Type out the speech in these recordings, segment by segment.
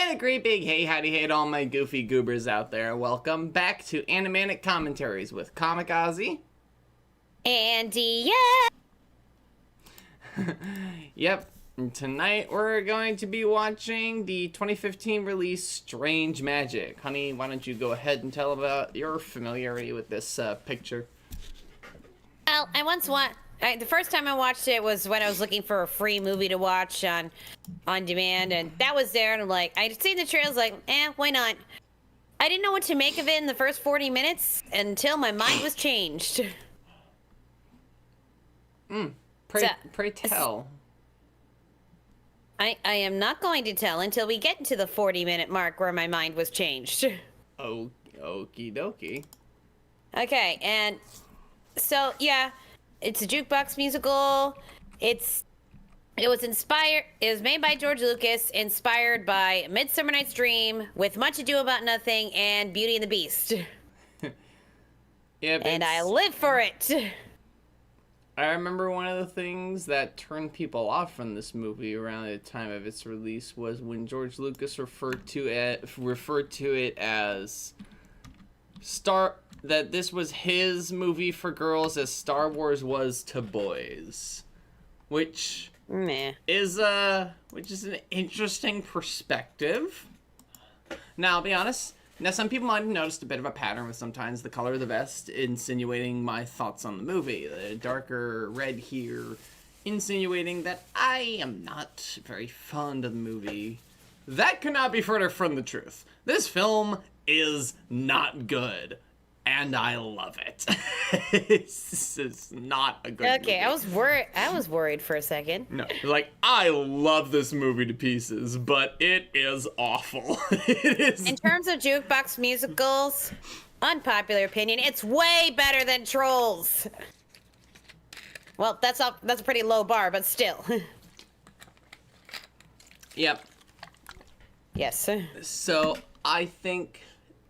And a great big hey, howdy, hey to all my goofy goobers out there. Welcome back to Animanic Commentaries with Comic Ozzy. Andy, yeah! Yep, and tonight we're going to be watching the 2015 release Strange Magic. Honey, why don't you go ahead and tell about your familiarity with this picture? Well, the first time I watched it was when I was looking for a free movie to watch on demand, and that was there, and I'm like, I'd seen the trailers, like, why not? I didn't know what to make of it in the first 40 minutes until my mind was changed. Pray tell. I am not going to tell until we get to the 40-minute mark where my mind was changed. Oh, okie dokie. Okay, and so, yeah, it's a jukebox musical. It was made by George Lucas, inspired by Midsummer Night's Dream, with Much Ado About Nothing, and Beauty and the Beast. Yeah, and I live for it. I remember one of the things that turned people off from this movie around the time of its release was when George Lucas referred to it as that this was his movie for girls as Star Wars was to boys, which is an interesting perspective. Now, I'll be honest. Now, some people might have noticed a bit of a pattern with sometimes the color of the vest insinuating my thoughts on the movie. The darker red here insinuating that I am not very fond of the movie. That could not be further from the truth. This film is not good, and I love it. This is not a good movie. Okay, I was worried for a second. No, like, I love this movie to pieces, but it is awful. It is. In terms of jukebox musicals, unpopular opinion, it's way better than Trolls. Well, that's a pretty low bar, but still. Yep. Yes. So, I think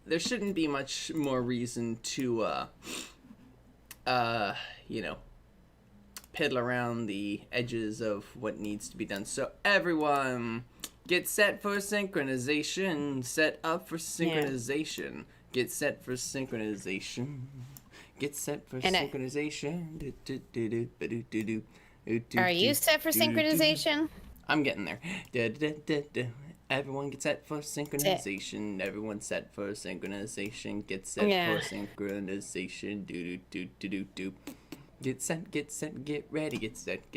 there shouldn't be much more reason to, piddle around the edges of what needs to be done. So everyone, get set for synchronization. Set up for synchronization. Yeah. Get set for synchronization. Get set for synchronization. Are you set for synchronization? I'm getting there. Everyone get set for synchronization. Everyone set for synchronization. Get set for synchronization. Do do do do do do. Get set, get ready. Get set,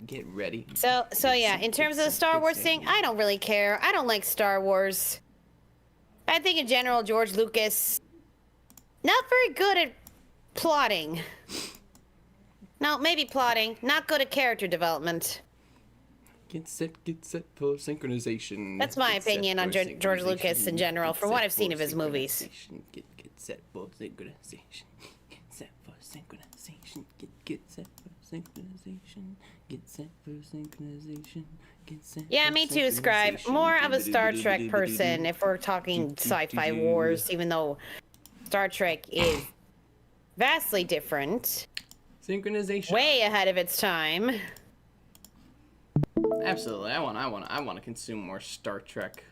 get ready. So yeah, in terms of the Star Wars thing, I don't really care. I don't like Star Wars. I think in general, George Lucas, not very good at plotting. No, maybe plotting. Not good at character development. Get set for synchronization. That's my opinion on George Lucas in general, from what I've seen of his movies. Get set for synchronization. Get set for synchronization. Get set for synchronization. Get set for synchronization. Get set. Yeah, me too, Scribe. More of a Star Trek person if we're talking sci-fi wars, even though Star Trek is vastly different. Synchronization. Way ahead of its time. Absolutely, I want to consume more Star Trek.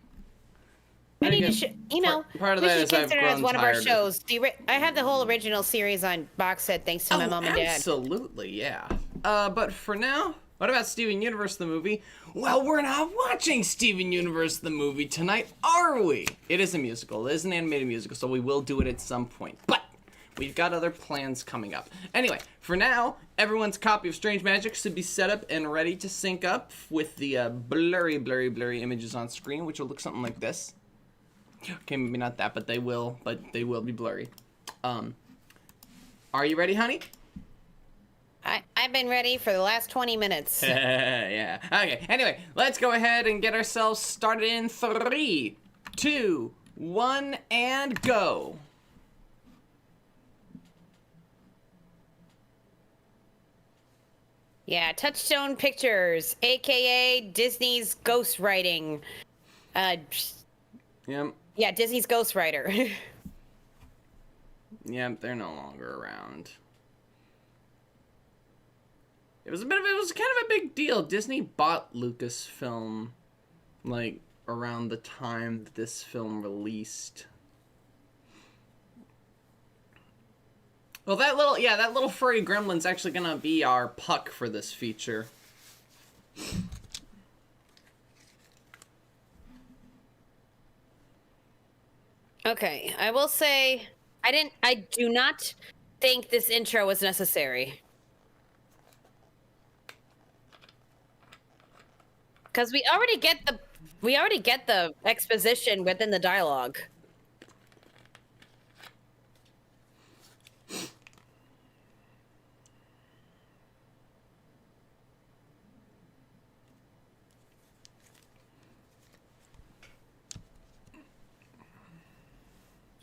We need to, part of we that should is I've consider it grown as one of our tired. shows. I have the whole original series on box set thanks to my mom and dad. Absolutely, yeah. But for now, what about Steven Universe the movie? Well, we're not watching Steven Universe the movie tonight, are we? It is a musical. It is an animated musical, so we will do it at some point. But we've got other plans coming up. Anyway, for now, everyone's copy of Strange Magic should be set up and ready to sync up with the blurry images on screen, which will look something like this. Okay, maybe not that, but they will be blurry. Are you ready, honey? I've been ready for the last 20 minutes. Yeah. Okay, anyway, let's go ahead and get ourselves started in 3, 2, 1, and go. Yeah, Touchstone Pictures, a.k.a. Disney's ghostwriting. Yep. Yeah, Disney's ghostwriter. Yep, they're no longer around. It was kind of a big deal. Disney bought Lucasfilm, like, around the time that this film released. Well, that little furry gremlin's actually gonna be our puck for this feature. Okay, I will say I do not think this intro was necessary. Because we already get the exposition within the dialogue.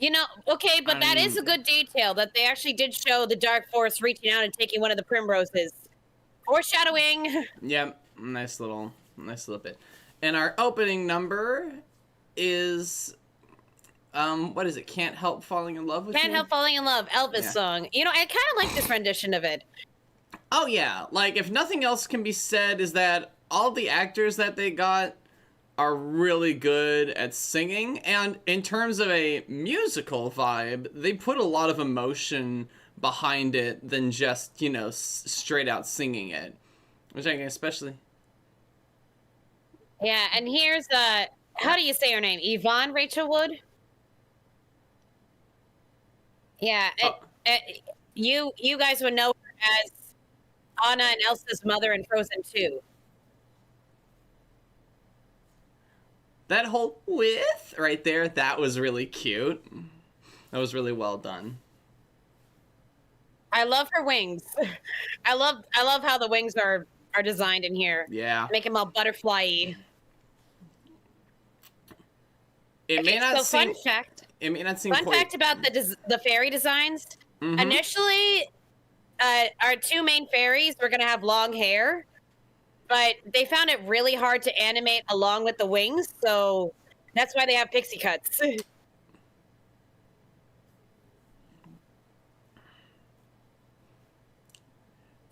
You know, okay, but that is a good detail that they actually did show the dark force reaching out and taking one of the primroses. Foreshadowing. Yep, nice little bit. And our opening number is, what is it? Can't Help Falling in Love with You? Can't Help Falling in Love, Elvis song. You know, I kind of like this rendition of it. Oh yeah, like if nothing else can be said is that all the actors that they got are really good at singing, and in terms of a musical vibe, they put a lot of emotion behind it than just, you know, straight out singing it. Which I can especially... Yeah, and here's, how do you say her name? Yvonne Rachel Wood? Yeah, you guys would know her as Anna and Elsa's mother in Frozen 2. That whole with right there, that was really cute. That was really well done. I love her wings. I love how the wings are designed in here. Yeah. Make them all butterfly-y. It may not seem... Fun fact. It may not seem Fun fact about the fairy designs. Mm-hmm. Initially, our two main fairies were going to have long hair, but they found it really hard to animate along with the wings, so that's why they have pixie cuts. And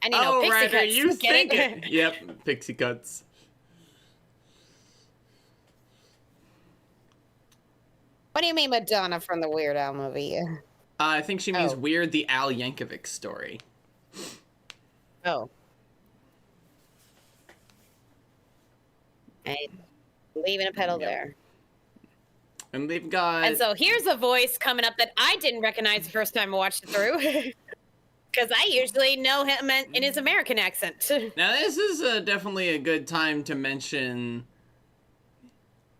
you know, pixie right, cuts. you think it? Yep, pixie cuts. What do you mean Madonna from the Weird Al movie? I think she means Weird, the Al Yankovic story. Oh. Right. Leaving a pedal there. And they've got... And so here's a voice coming up that I didn't recognize the first time I watched it through. Because I usually know him in his American accent. Now this is definitely a good time to mention...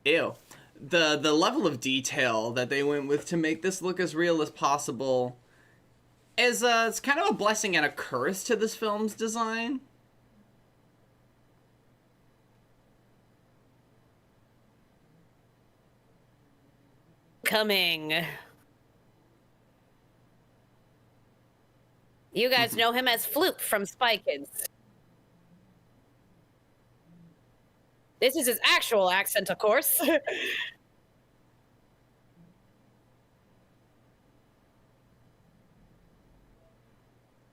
Ew. The level of detail that they went with to make this look as real as possible is it's kind of a blessing and a curse to this film's design. Coming. You guys know him as Floop from Spy Kids. This is his actual accent, of course.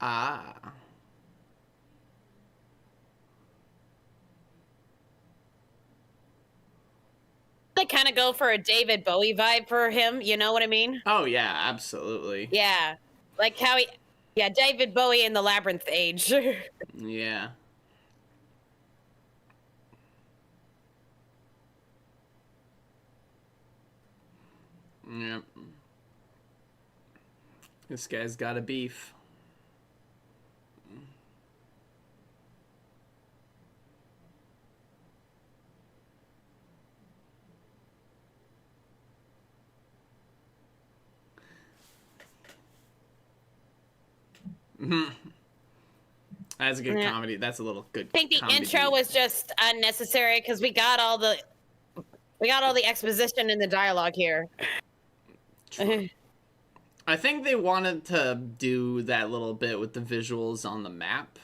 Ah. They kind of go for a David Bowie vibe for him, you know what I mean? Oh, yeah, absolutely. Yeah. Like how he... Yeah, David Bowie in the Labyrinth age. Yeah. Yep. This guy's got a beef. That's a good comedy. That's a little good. I think the intro was just unnecessary because we got all the exposition in the dialogue here. I think they wanted to do that little bit with the visuals on the map.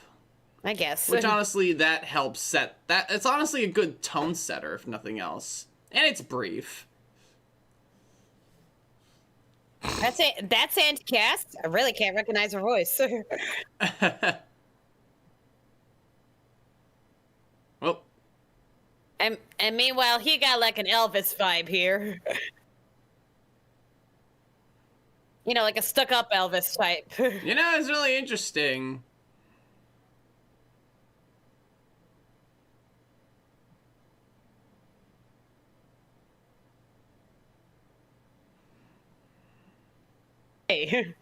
I guess. Which honestly, that helps set that. It's honestly a good tone setter, if nothing else, and it's brief. That's it. That's Aunt Cass. I really can't recognize her voice. Well. And And meanwhile, he got like an Elvis vibe here. You know, like a stuck-up Elvis type. You know, it's really interesting. Hey.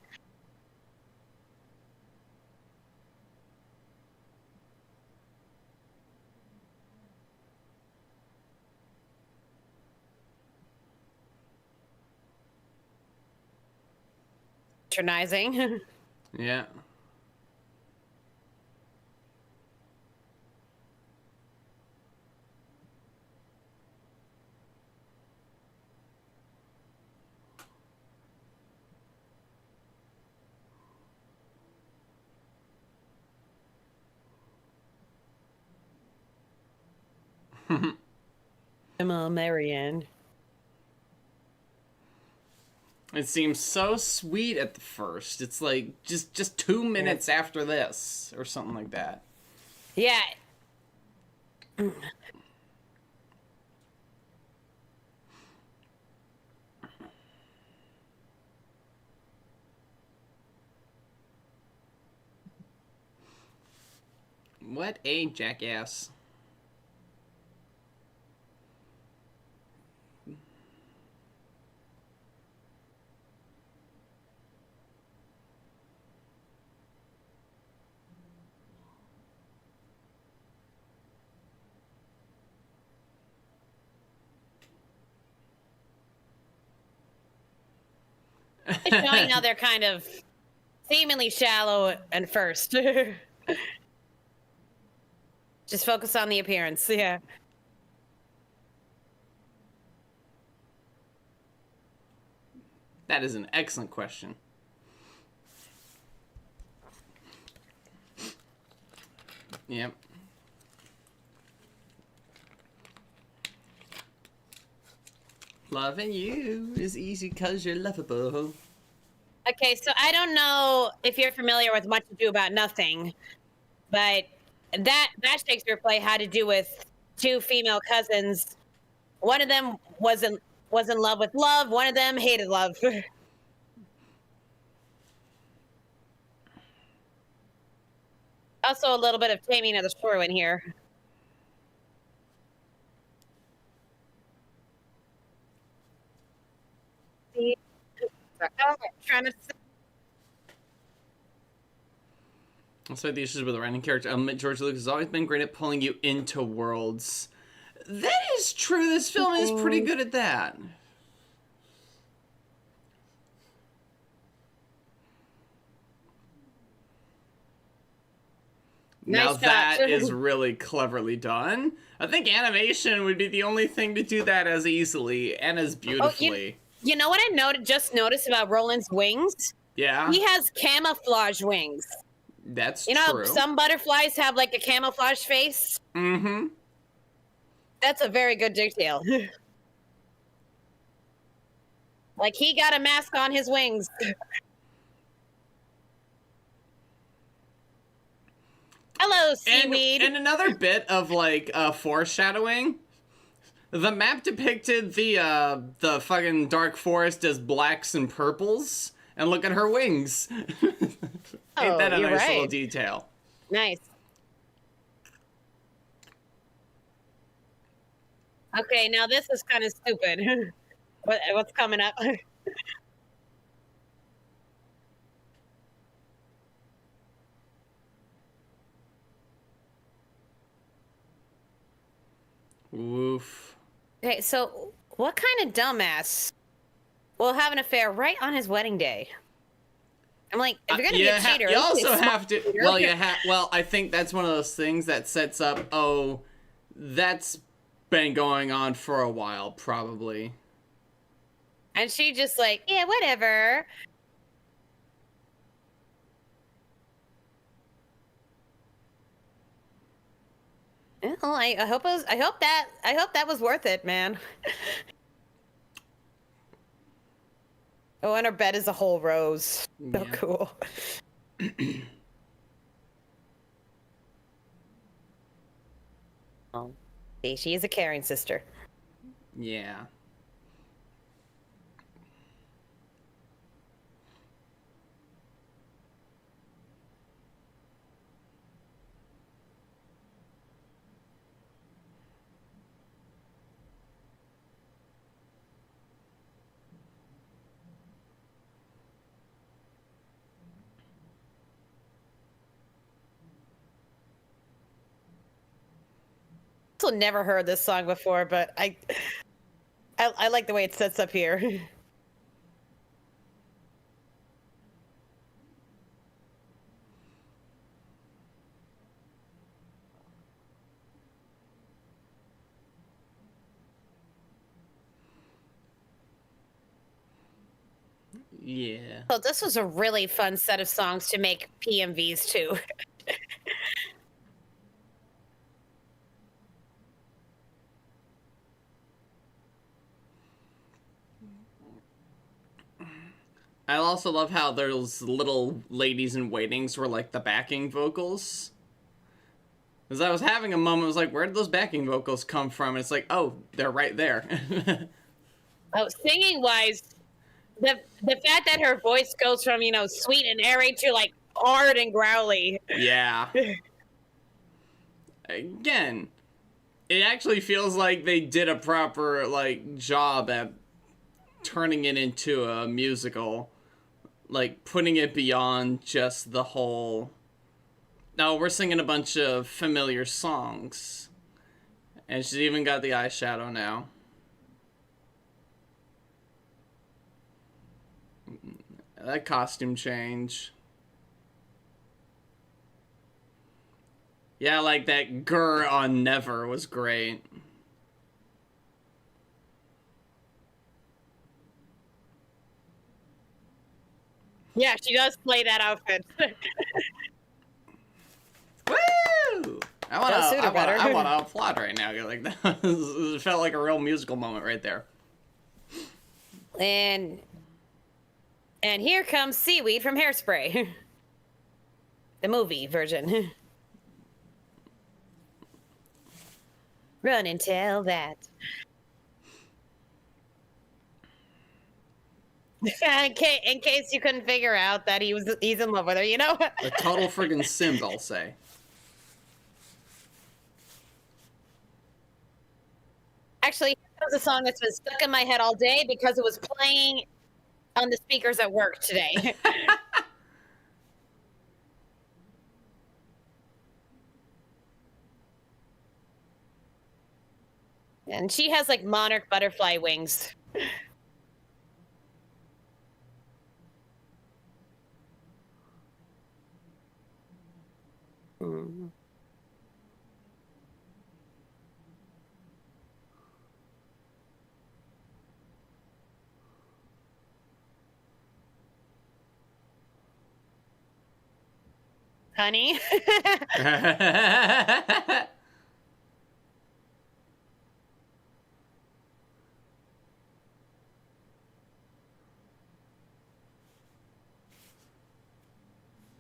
Patronizing. Yeah. Emma Marianne. It seems so sweet at the first. It's like just 2 minutes after this or something like that. Yeah. What a jackass. It's showing how they're kind of seemingly shallow at first. Just focus on the appearance, yeah. That is an excellent question. Yep. Loving you is easy because you're lovable. Okay, so I don't know if you're familiar with Much Ado About Nothing, but that Shakespeare play had to do with two female cousins. One of them was in love with love. One of them hated love. Also, a little bit of Taming of the Shrew in here. Trying to. So the issues with the writing character. George Lucas has always been great at pulling you into worlds. That is true. This film is pretty good at that. Nice now shot. that is really cleverly done. I think animation would be the only thing to do that as easily and as beautifully. You know what I just noticed about Roland's wings? Yeah. He has camouflage wings. That's true. You know, true. some butterflies have like a camouflage face. Mm-hmm. That's a very good detail. Like, he got a mask on his wings. Hello, seaweed. And another bit of, like, foreshadowing. The map depicted the fucking dark forest as blacks and purples. And look at her wings. Ain't that a nice little detail? Nice. Okay, now this is kind of stupid. What's coming up? Woof. Okay, so what kind of dumbass will have an affair right on his wedding day? I'm like, if you're gonna be a cheater, you also have to. Well, well, I think that's one of those things that sets up. Oh, that's been going on for a while, probably. And she just like, yeah, whatever. Well, I hope that was worth it, man. Oh, and her bed is a whole rose. So cool. Oh. See, she is a caring sister. Yeah. Also never heard this song before, but I like the way it sets up here. Yeah. So this was a really fun set of songs to make PMVs too. I also love how those little ladies in waitings were like the backing vocals. Because I was having a moment, I was like, where did those backing vocals come from? And it's like, oh, they're right there. Oh, singing wise, the fact that her voice goes from, you know, sweet and airy to like hard and growly. Yeah. Again, it actually feels like they did a proper like job at turning it into a musical, like putting it beyond just the whole, no, we're singing a bunch of familiar songs. And she's even got the eyeshadow now. That costume change. Yeah, like that grr on Never was great. Yeah, she does play that outfit. Woo! I want to applaud right now. Like that it felt like a real musical moment right there. And here comes Seaweed from Hairspray. The movie version. Run and tell that. in case you couldn't figure out that he's in love with her, you know? A total friggin' simp, I'll say. Actually, that was a song that's been stuck in my head all day because it was playing on the speakers at work today. And she has like monarch butterfly wings. Mm. Honey.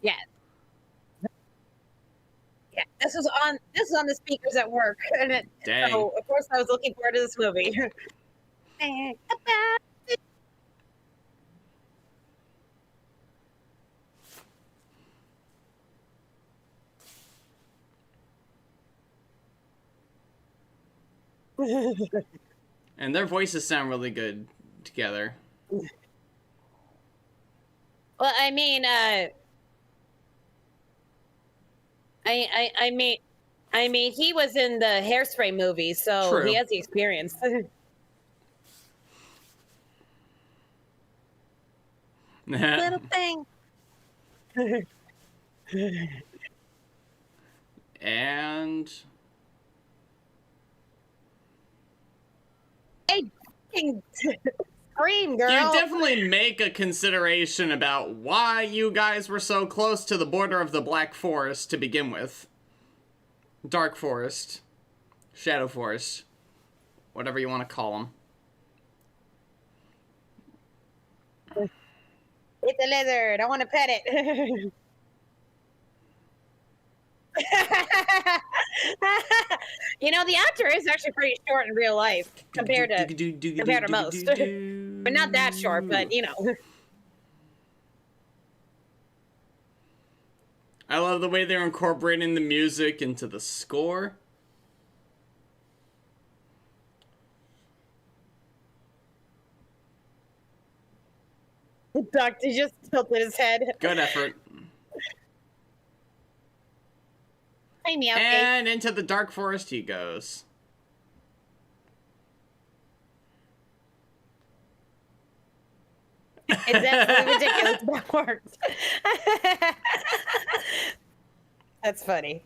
Yeah. Yeah. This was on the speakers at work. And Dang. so of course I was looking forward to this movie. And their voices sound really good together. Well, I mean, I mean, he was in the Hairspray movie, so True. he has the experience. Little thing. And Hey, scream, girl. you definitely make a consideration about why you guys were so close to the border of the Black Forest to begin with. Dark Forest. Shadow Forest. Whatever you want to call them. It's a lizard. I want to pet it. You know, the actor is actually pretty short in real life compared to most. But not that short, but you know. I love the way they're incorporating the music into the score. The doctor just tilted his head. Good effort. Hey, meow. And into the dark forest he goes. It's absolutely ridiculous. That works. That's funny.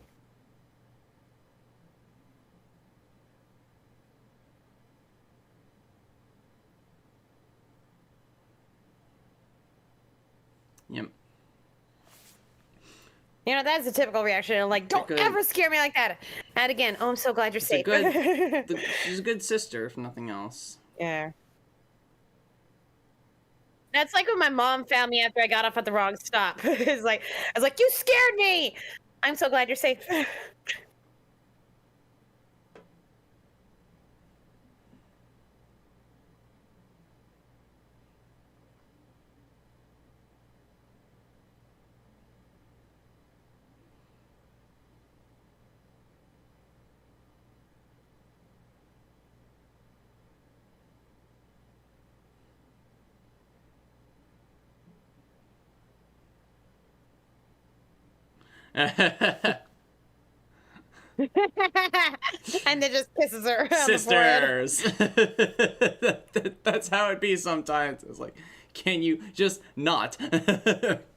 Yep. You know, that's a typical reaction. Like, don't ever scare me like that. And again, oh, I'm so glad you're safe. She's a good sister, if nothing else. Yeah. That's like when my mom found me after I got off at the wrong stop. It's like, I was like, you scared me. I'm so glad you're safe. And then just kisses her. Sisters. That's how it be sometimes. It's like, can you just not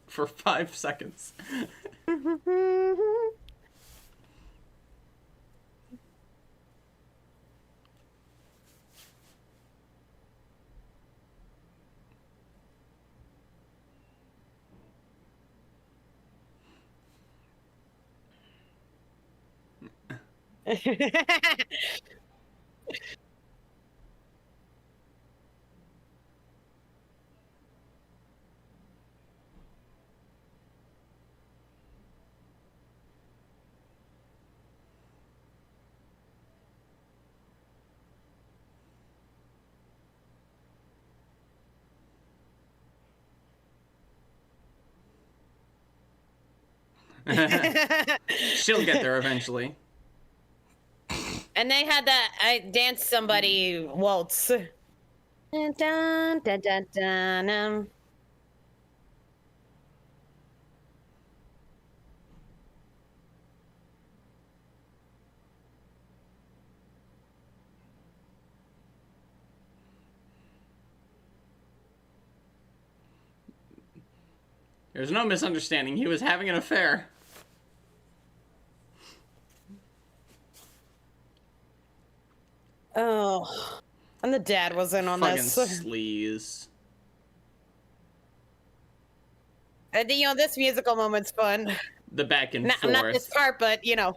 for 5 seconds? She'll get there eventually. And they had that dance somebody waltz. Dun, dun, dun, dun, dun. There's no misunderstanding. He was having an affair. Oh, and the dad was in on Fucking this. sleaze. And you know, this musical moment's fun. The back and forth. Not this part, but you know.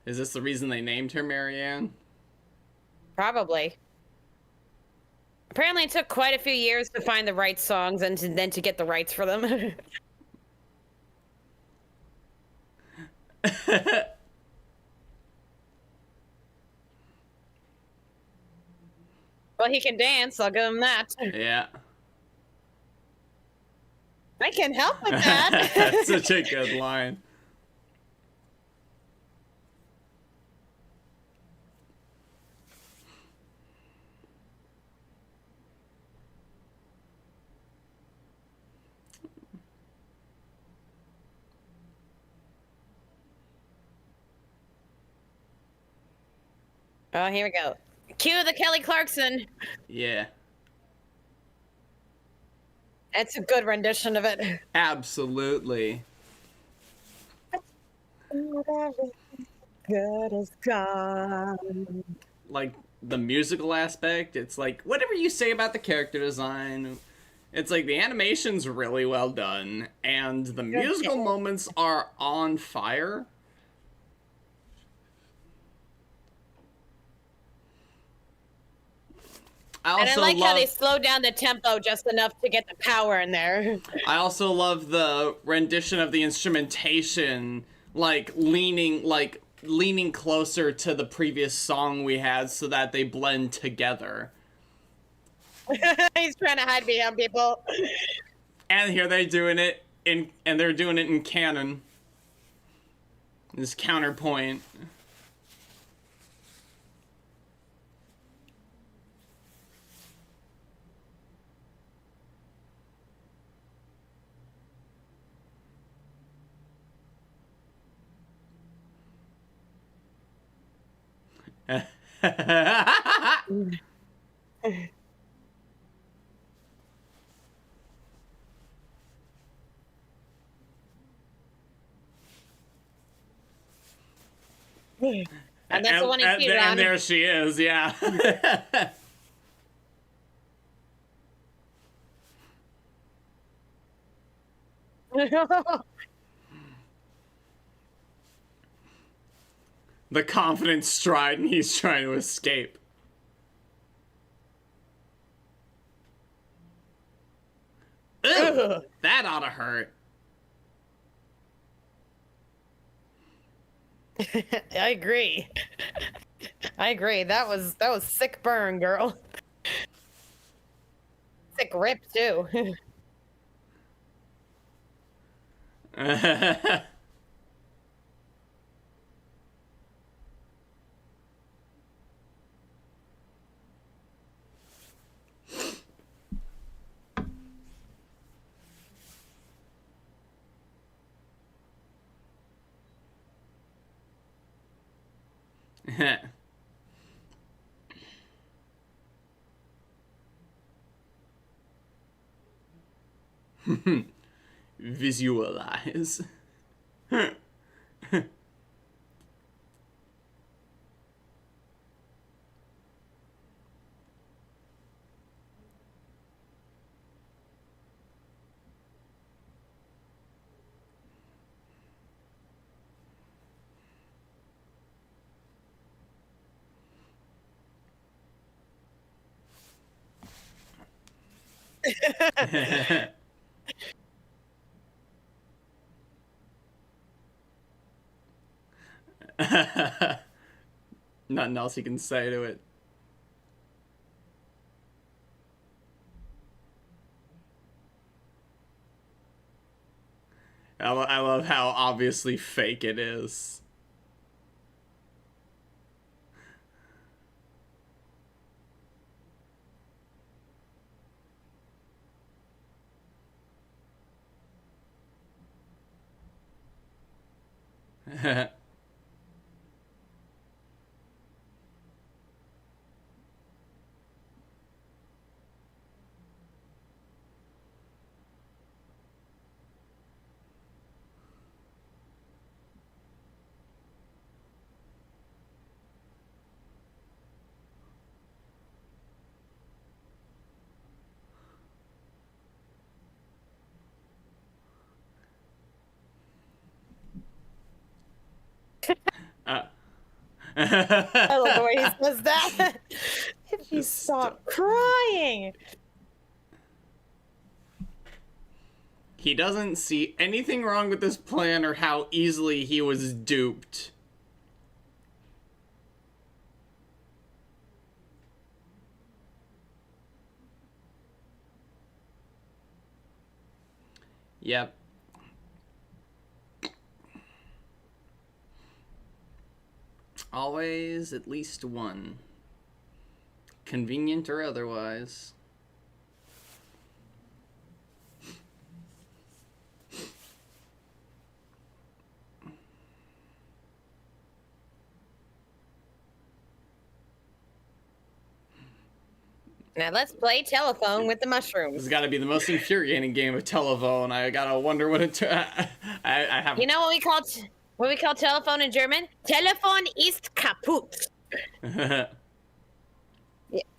Is this the reason they named her Marianne? Probably. Apparently, it took quite a few years to find the right songs and then to get the rights for them. Well, he can dance. I'll give him that. Yeah. I can help with that. That's such a good line. Oh, here we go. Cue the Kelly Clarkson. Yeah. It's a good rendition of it. Absolutely. Good as gone. Like, the musical aspect, it's like, whatever you say about the character design, It's like the animation's really well done, and the musical moments are on fire. And I like how they slowed down the tempo just enough to get the power in there. I also love the rendition of the instrumentation, like leaning closer to the previous song we had so that they blend together. He's trying to hide behind people. And here they're doing it in canon. This counterpoint. And that's the one he cheated on. And there she is, yeah. The confident stride, and he's trying to escape. Ugh, that ought to hurt. I agree. I agree. That was sick burn, girl. Sick rip too. Visualize. Nothing else you can say to it. I love how obviously fake it is. I love the way he says that. If you stop crying. He doesn't see anything wrong with this plan or how easily he was duped. Yep. Always at least one. Convenient or otherwise. Now let's play telephone with the This mushrooms. has got to be the most infuriating game of telephone. I gotta wonder what it. I have. You know what we call telephone in German? Telefon ist kaputt. Yeah,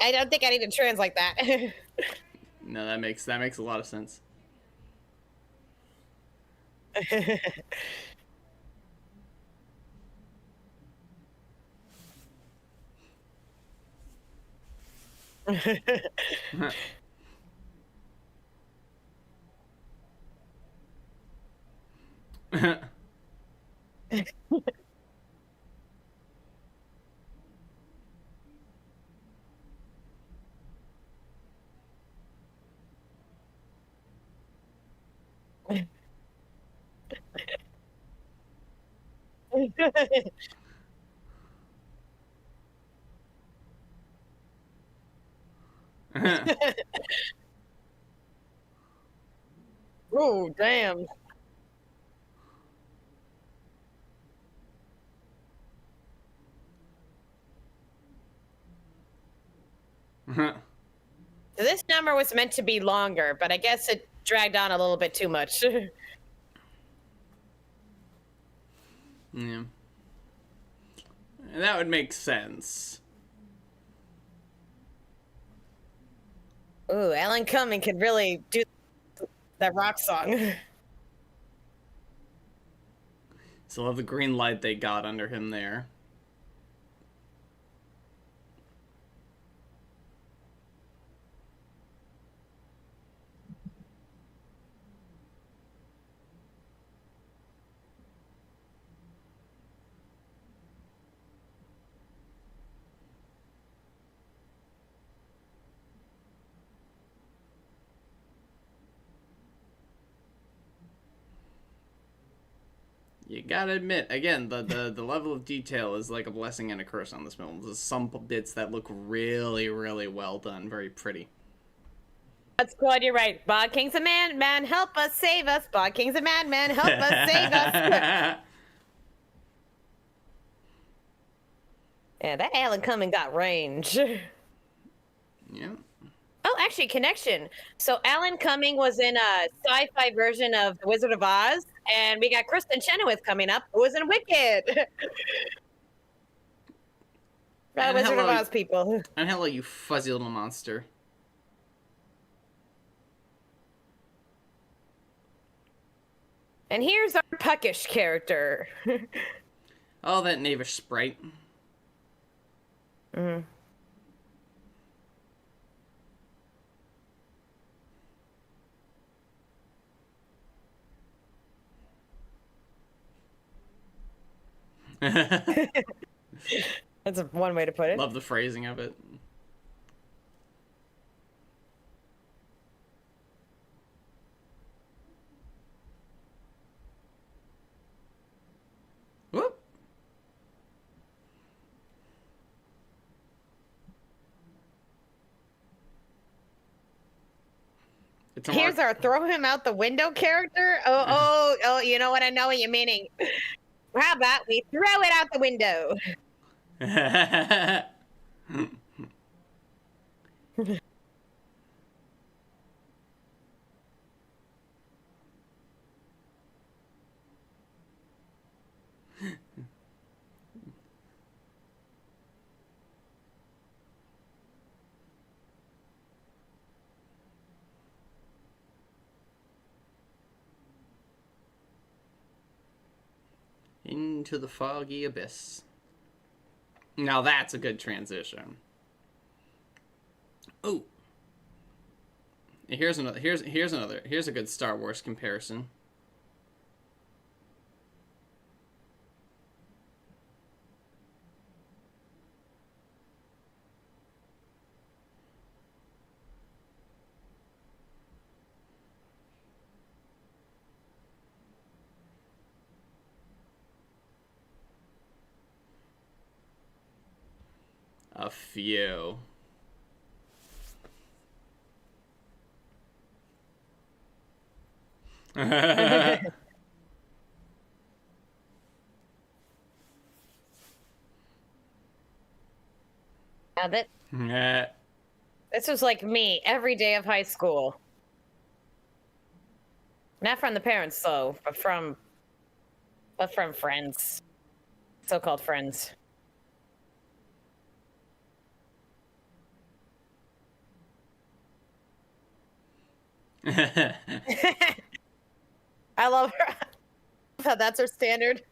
I don't think I need to translate that. No, that makes a lot of sense. Oh, damn. So this number was meant to be longer, but I guess it dragged on a little bit too much. Yeah. That would make sense. Ooh, Alan Cumming could really do that rock song. So love the green light they got under him there. You gotta admit, again, the level of detail is like a blessing and a curse on this film. There's some bits that look really, really well done, very pretty. That's good, you're right. Bod King's a man, help us, save us. Bod King's a man, help us, save us. Yeah, that Alan Cumming got range. Yeah. Oh, actually, connection. So Alan Cumming was in a sci-fi version of The Wizard of Oz, and we got Kristen Chenoweth coming up, who was in Wicked. Wizard of Oz people. And hello, you fuzzy little monster. And here's our puckish character. Oh, that knavish sprite. Mm-hmm. That's one way to put it. Love the phrasing of it. Whoop. Here's our throw him out the window character. Oh, you know what? I know what you're meaning. How about we throw it out the window? Into the foggy abyss. Now that's a good transition. Oh. Here's a good Star Wars comparison. A few. This was like me every day of high school. Not from the parents, though, but from friends, so-called friends. I love her. How that's her standard.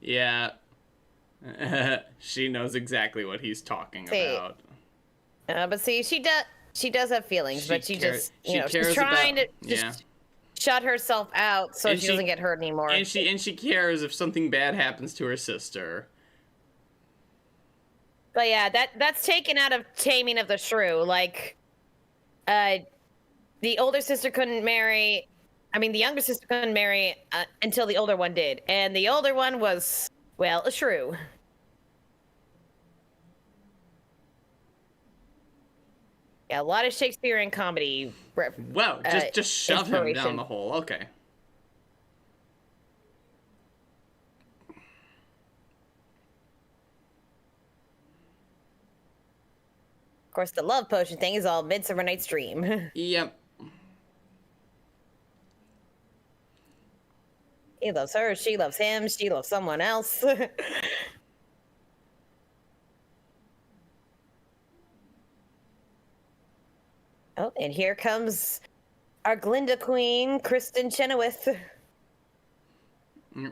Yeah. She knows exactly what he's talking about. But see, she does have feelings, but she just, she's trying to just shut herself out so she doesn't get hurt anymore. And she cares if something bad happens to her sister. But yeah, that's taken out of Taming of the Shrew. Like, the older sister couldn't marry. I mean, the younger sister couldn't marry until the older one did, and the older one was, well, a shrew. Yeah, a lot of Shakespearean comedy. Well, just shove him down the hole. Okay. Of course, the love potion thing is all Midsummer Night's Dream. Yep. He loves her, she loves him, she loves someone else. Oh, and here comes our Glinda Queen, Kristen Chenoweth. Mm.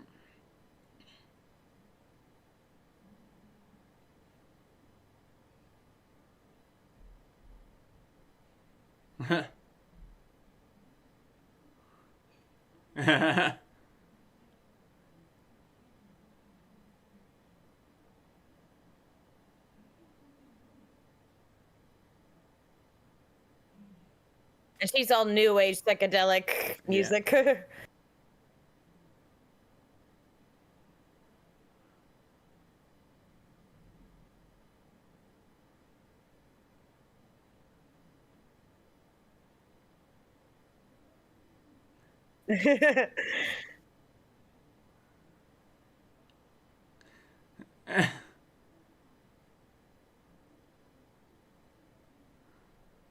And she's all new age psychedelic music. Yeah.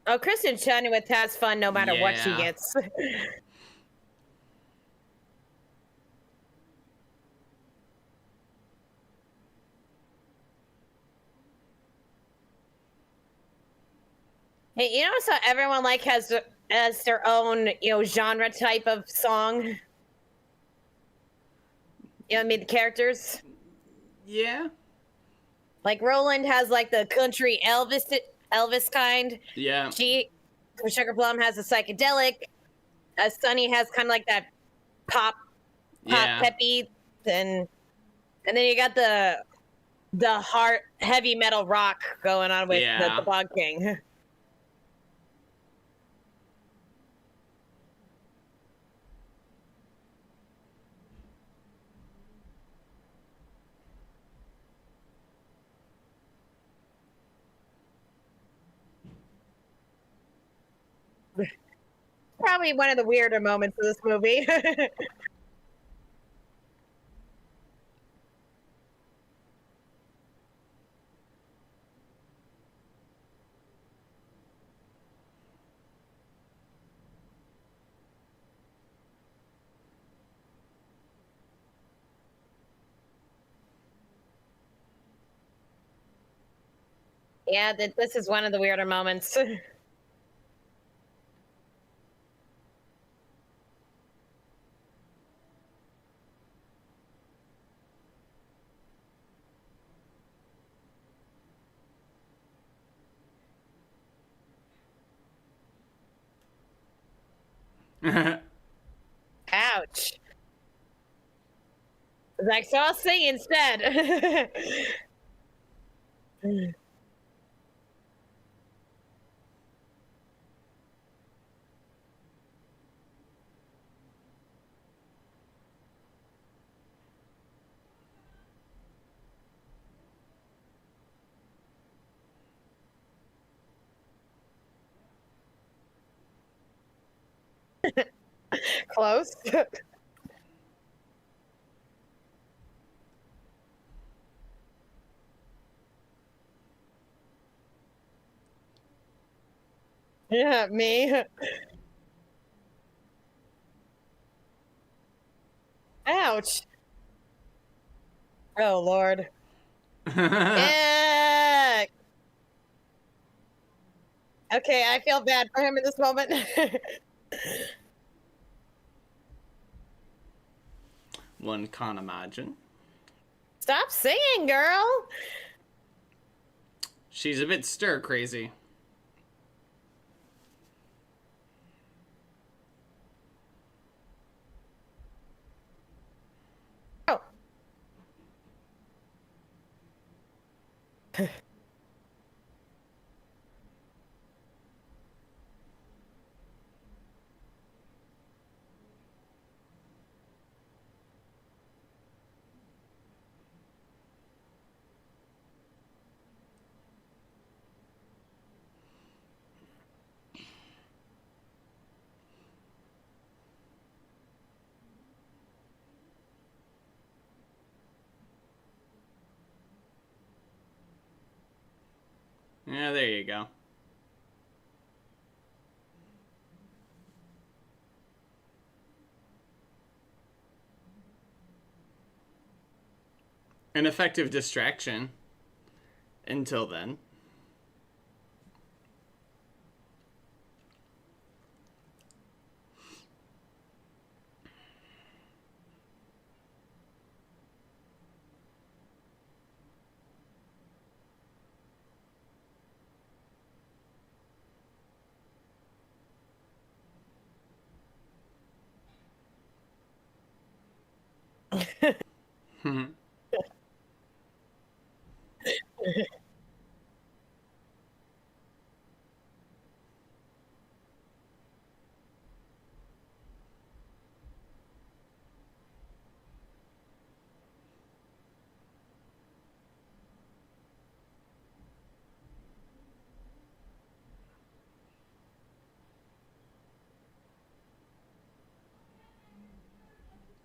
Oh, Kristen Chenoweth has fun no matter what she gets. Hey, you notice how everyone has their own, genre type of song? You know what I mean? The characters? Yeah. Like Roland has the country Elvis kind. Yeah. Sugar Plum has a psychedelic. Sunny has kind of that pop peppy, and then you got the hard heavy metal rock going on with the Bog King. Probably one of the weirder moments of this movie. Yeah, this is one of the weirder moments. Ouch. So I'll sing instead. Close. Yeah, me. Ouch. Oh, Lord. Eek. Okay, I feel bad for him in this moment. One can't imagine. Stop singing, girl. She's a bit stir crazy. Oh. Yeah, there you go. An effective distraction. Until then.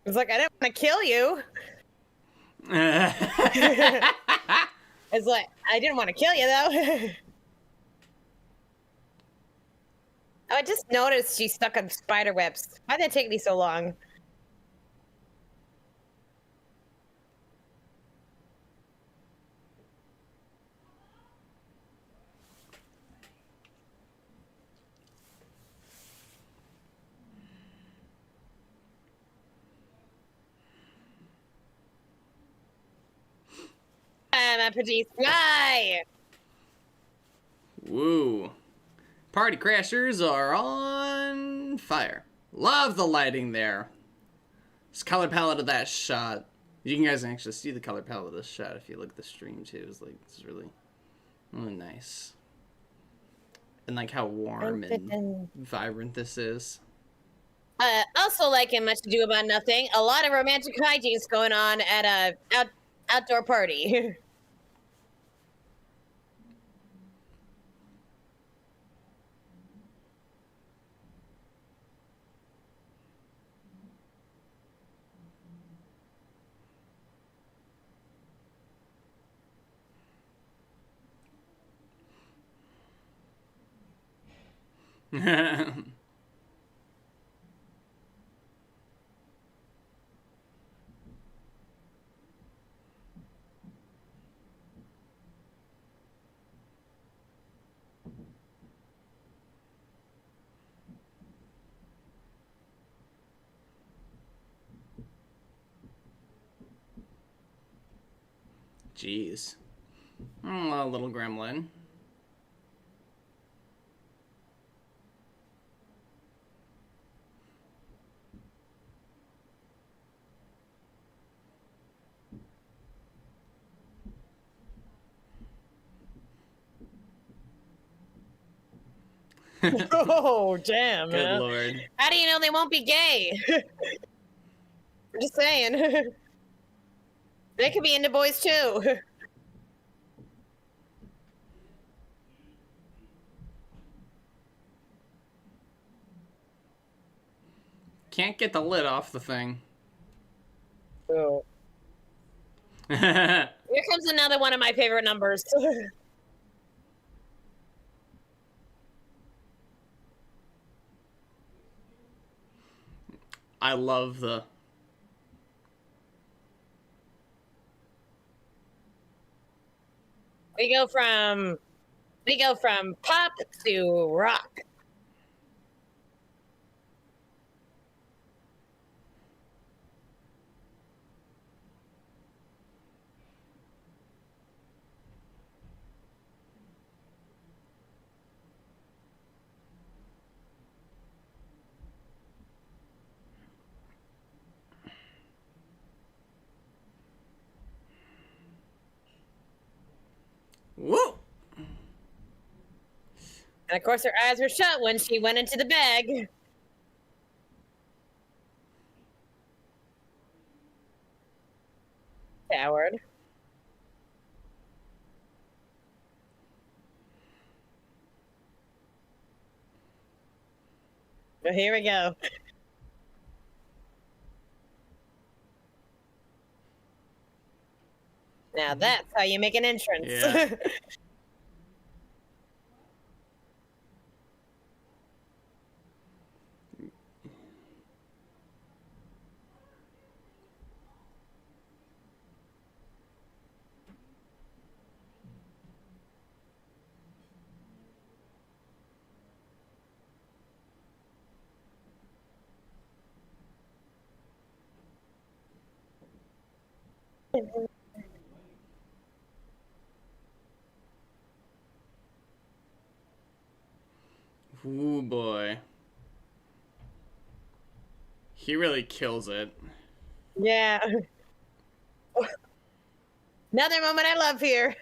It's like, I didn't want to kill you. It's like, I didn't want to kill you, though. Oh, I just noticed she's stuck on spider webs. Why'd that take me so long? I'm a pretty fly. Woo. Party crashers are on fire. Love the lighting there. This color palette of that shot. You can guys can actually see the color palette of this shot if you look at the stream too. It's like, it's really, really nice. And like how warm and vibrant this is. Also, like in Much Ado About Nothing, a lot of romantic hijinks going on at a outdoor party. Jeez. Oh, little gremlin. Oh, damn, Good man. lord. How do you know they won't be gay? I'm just saying. They could be into boys, too. Can't get the lid off the thing. Oh. Here comes another one of my favorite numbers. I love the... We go from We go from pop to rock. Woo! And of course, her eyes were shut when she went into the bag. Coward. Well, here we go. Now that's how you make an entrance. Yeah. Ooh, boy. He really kills it. Yeah. Another moment I love here.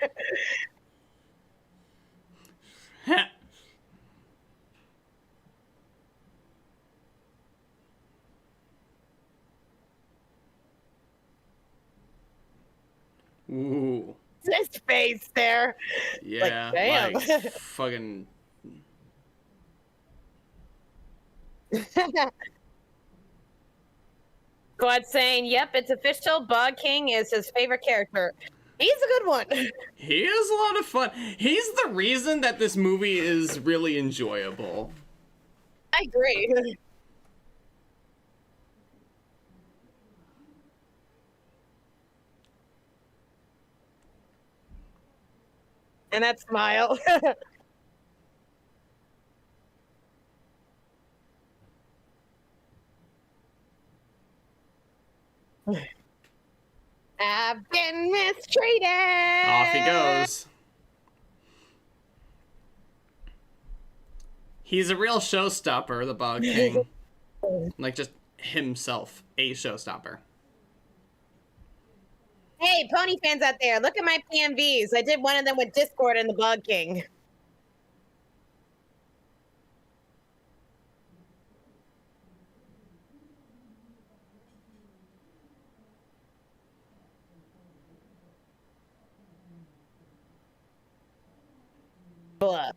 Ooh. His face there. Yeah, like, damn. Fucking... Squad saying, yep, it's official. Bog King is his favorite character. He's a good one. He is a lot of fun. He's the reason that this movie is really enjoyable. I agree. And that smile. I've been mistreated. Off he goes. He's a real showstopper, the Bog King. Like, just himself, a showstopper. Hey, pony fans out there, look at my PMVs. I did one of them with Discord and the Bog King. Blah.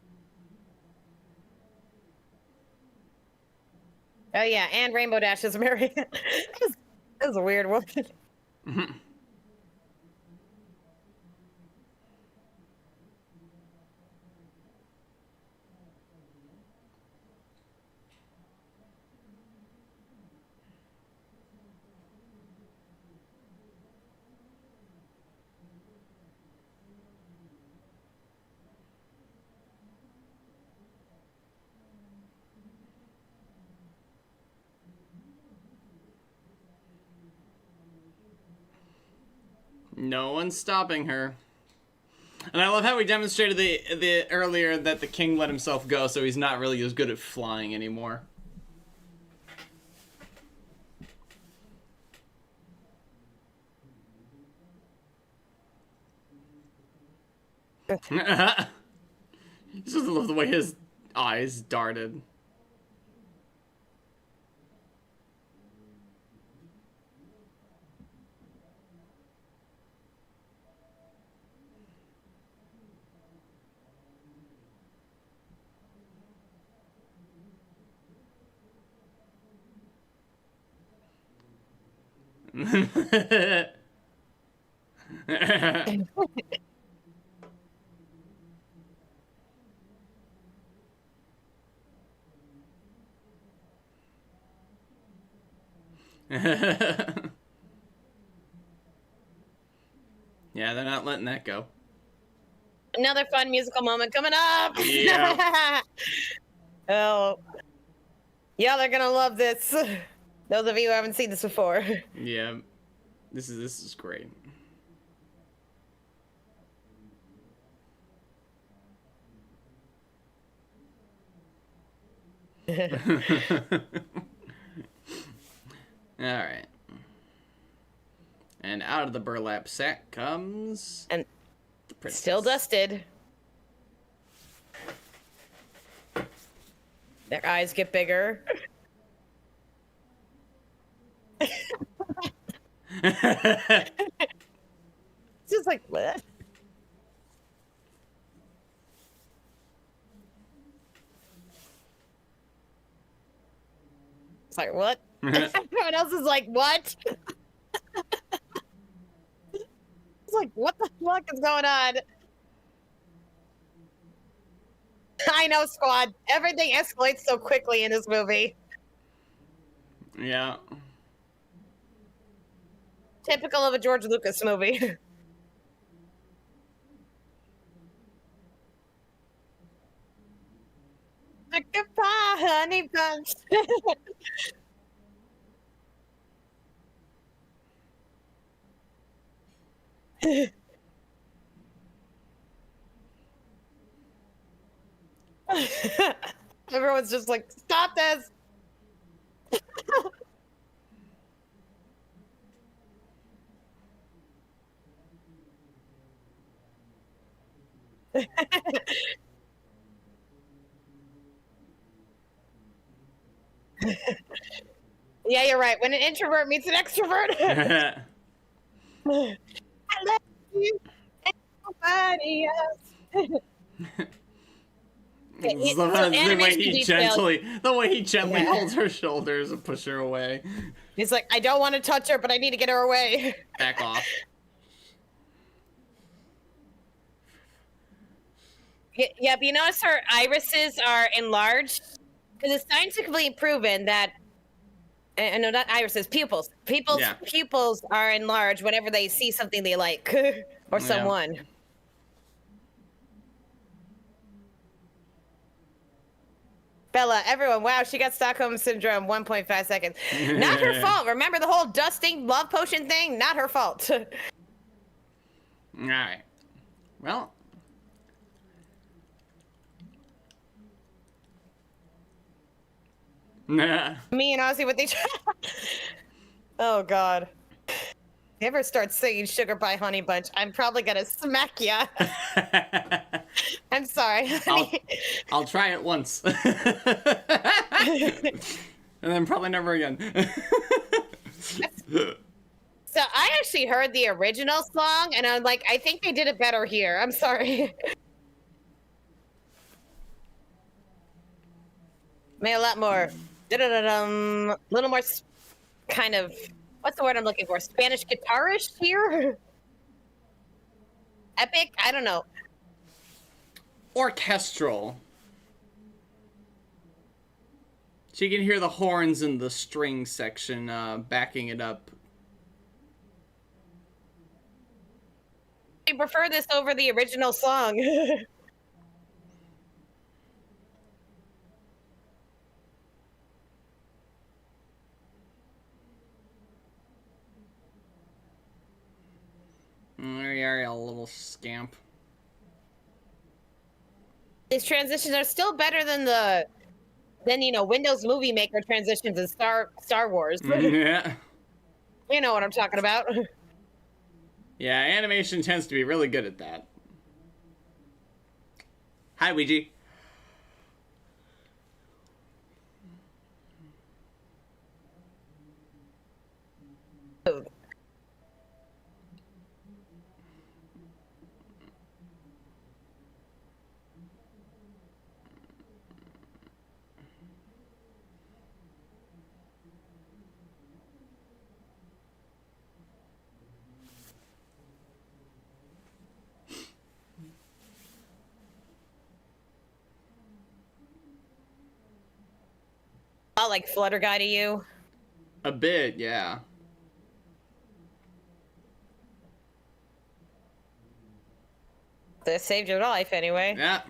Oh yeah, and Rainbow Dash is married. That was a weird one. No one's stopping her. And I love how we demonstrated the earlier that the king let himself go, so he's not really as good at flying anymore. I just love the way his eyes darted. Yeah, they're not letting that go. Another fun musical moment coming up. Yeah. Oh, y'all are gonna love this. Those of you who haven't seen this before. Yeah. This is great. All right. And out of the burlap sack comes And the princess. still dusted. Their eyes get bigger. It's just like, what? It's like, what? Everyone else is like, what? It's like, what the fuck is going on? I know, Squad. Everything escalates so quickly in this movie. Yeah. Typical of a George Lucas movie. Goodbye, honey buns. Everyone's just like, stop this. Yeah, you're right. When an introvert meets an extrovert. I love you and nobody else. The way he gently holds her shoulders and pushes her away. He's like, I don't want to touch her, but I need to get her away. Back off. Yeah, but you notice her irises are enlarged? Because it's scientifically proven that, no, not irises, pupils. People's pupils are enlarged whenever they see something they like, or someone. Bella, everyone, wow, she got Stockholm Syndrome, 1.5 seconds. Not her fault. Remember the whole dusting love potion thing? Not her fault. All right. Well. Nah. Me and Ozzy with each other. Oh, God. If you ever start singing Sugar Pie Honey Bunch, I'm probably going to smack ya. I'm sorry. I'll try it once. And then probably never again. So I actually heard the original song, and I'm like, I think they did it better here. I'm sorry. Maybe a lot more, a little more kind of, what's the word I'm looking for? Spanish guitarish here? Epic? I don't know. Orchestral. So you can hear the horns in the string section backing it up. I prefer this over the original song. There you are, you little scamp. These transitions are still better than Windows Movie Maker transitions in Star Wars. Yeah. You know what I'm talking about. Yeah, animation tends to be really good at that. Hi, Ouija. I'll like Flutter Guy to you. A bit, yeah. This saved your life anyway. Yeah.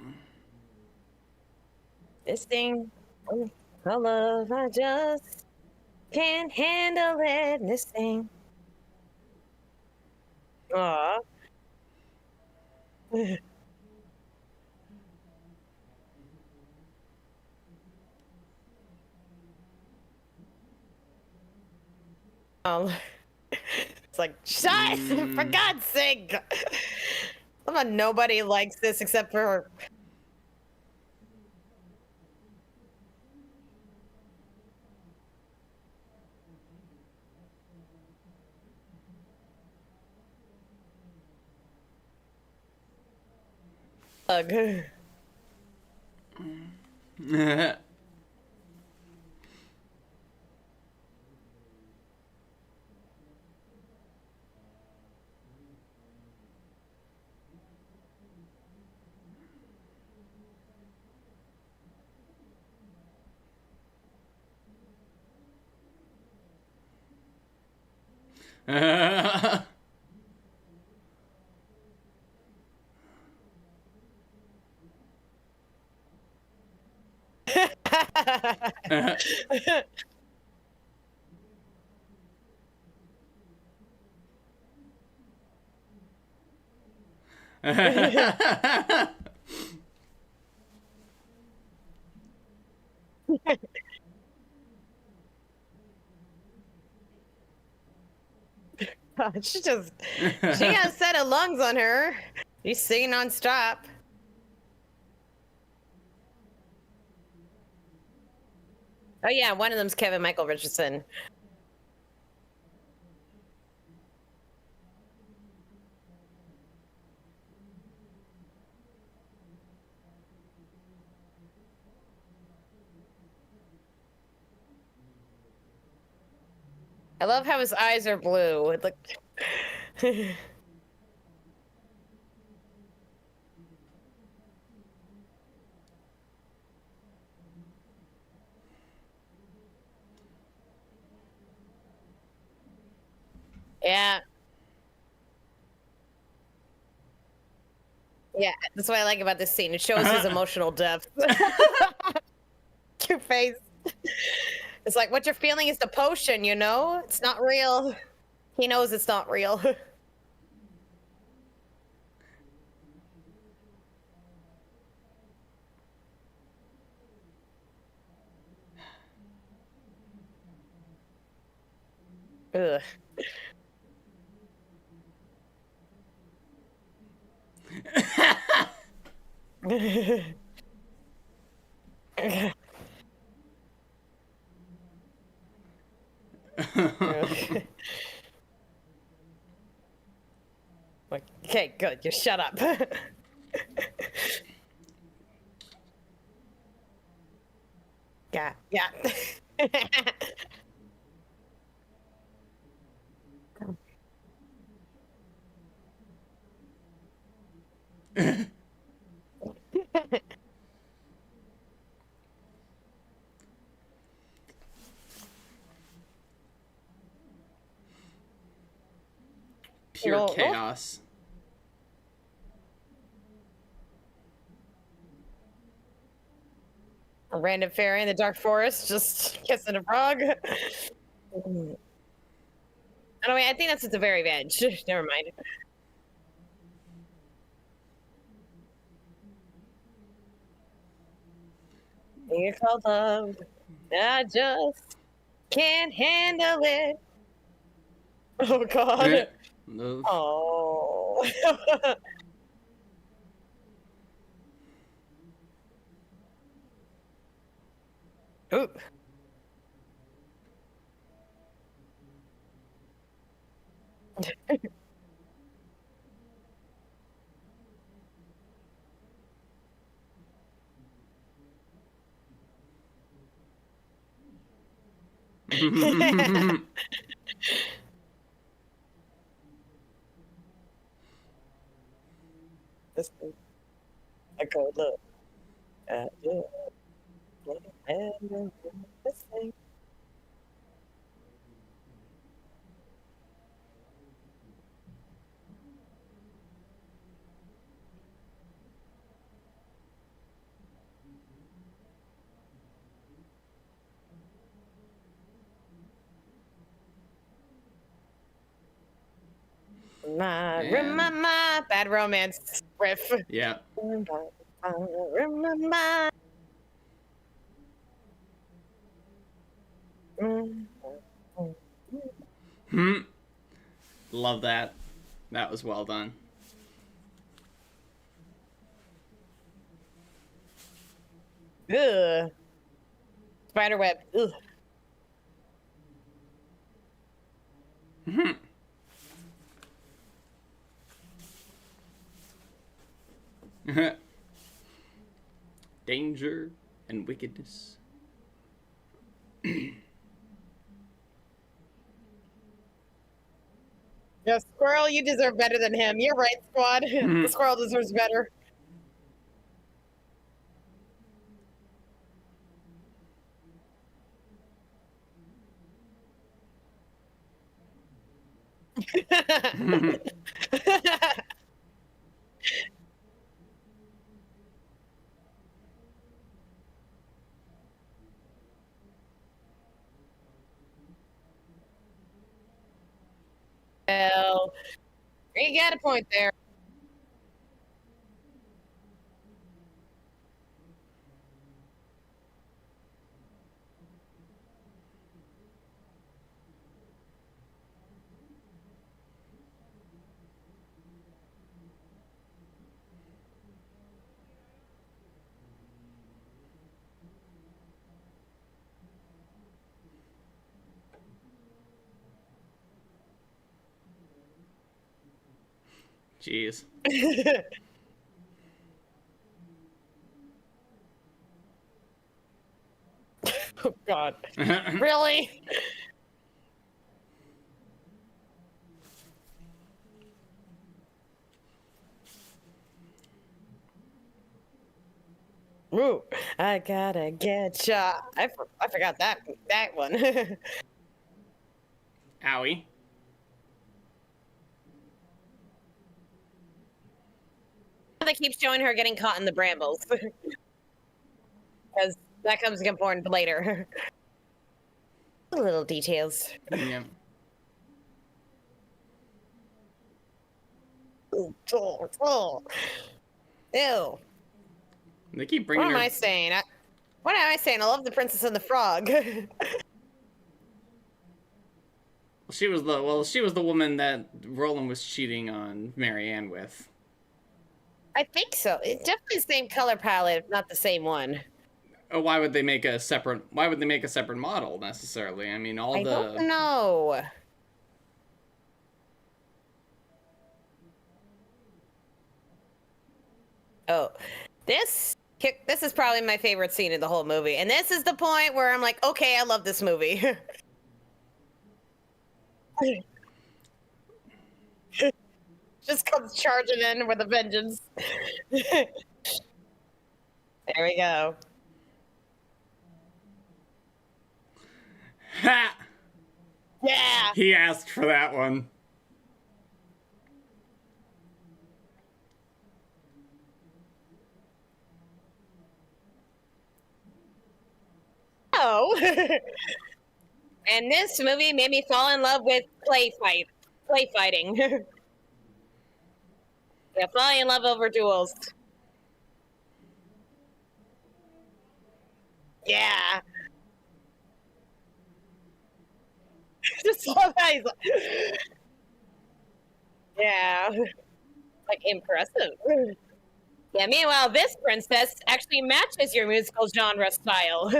This thing, oh, I love, I just can't handle it. This thing. Aw. It's like, shut! For God's sake! Come on, nobody likes this except for her. Ugh. she got a set of lungs on her. She's singing nonstop. Oh yeah, one of them's Kevin Michael Richardson. I love how his eyes are blue. It look. Yeah. Yeah, that's what I like about this scene. It shows his emotional depth. Your face. It's like what you're feeling is the potion, you know? It's not real. He knows it's not real. Ugh. Okay, good. You shut up. Yeah, yeah. Pure chaos. A random fairy in the dark forest just kissing a frog. Anyway, I think that's at the very edge. Never mind. You call love. I just can't handle it. Oh God. No. Oh. Ooh. This thing. I go look. Yeah. And this thing. Bad Romance riff. Yeah. Love that. That was well done. Ugh. Spiderweb. Ugh. Danger and wickedness. Yeah, Squirrel, you deserve better than him. You're right, Squad. The Squirrel deserves better. Well, you got a point there. Jeez. Oh, God. Really? Ooh, I gotta get ya. I forgot that one. Owie. They keep showing her getting caught in the brambles. Because that comes important later. Little details. Yeah. Oh. Ew. They keep bringing What am her. I saying? What am I saying? I love the Princess and the Frog. She was the woman that Roland was cheating on Marianne with. I think so. It's definitely the same color palette, if not the same one. Oh, why would they make a separate model necessarily? I mean, I don't know. Oh, this is probably my favorite scene in the whole movie, and this is the point where I'm like, okay, I love this movie. Just comes charging in with a vengeance. There we go. Ha! Yeah. He asked for that one. Oh. And this movie made me fall in love with play fighting. Yeah, falling in love over duels. Yeah. Just love how he's like, yeah. Like, impressive. Yeah, meanwhile, this princess actually matches your musical genre style.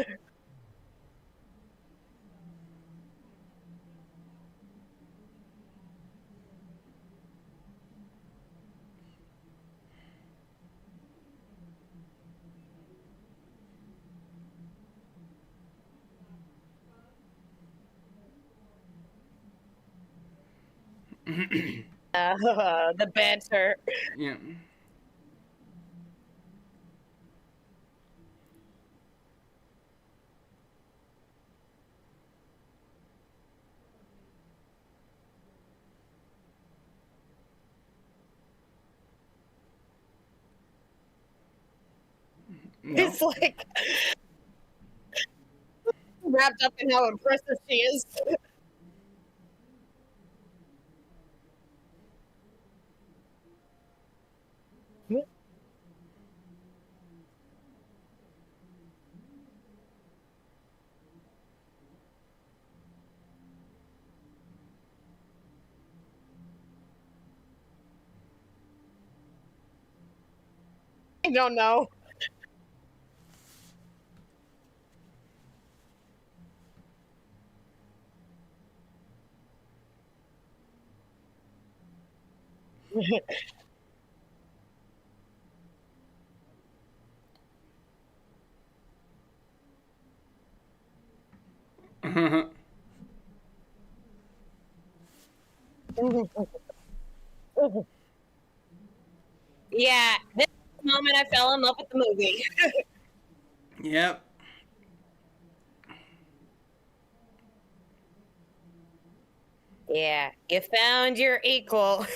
The banter. Yeah. No. It's like wrapped up in how impressive she is. I don't know. Yeah, this moment I fell in love with the movie. Yep. Yeah, you found your equal.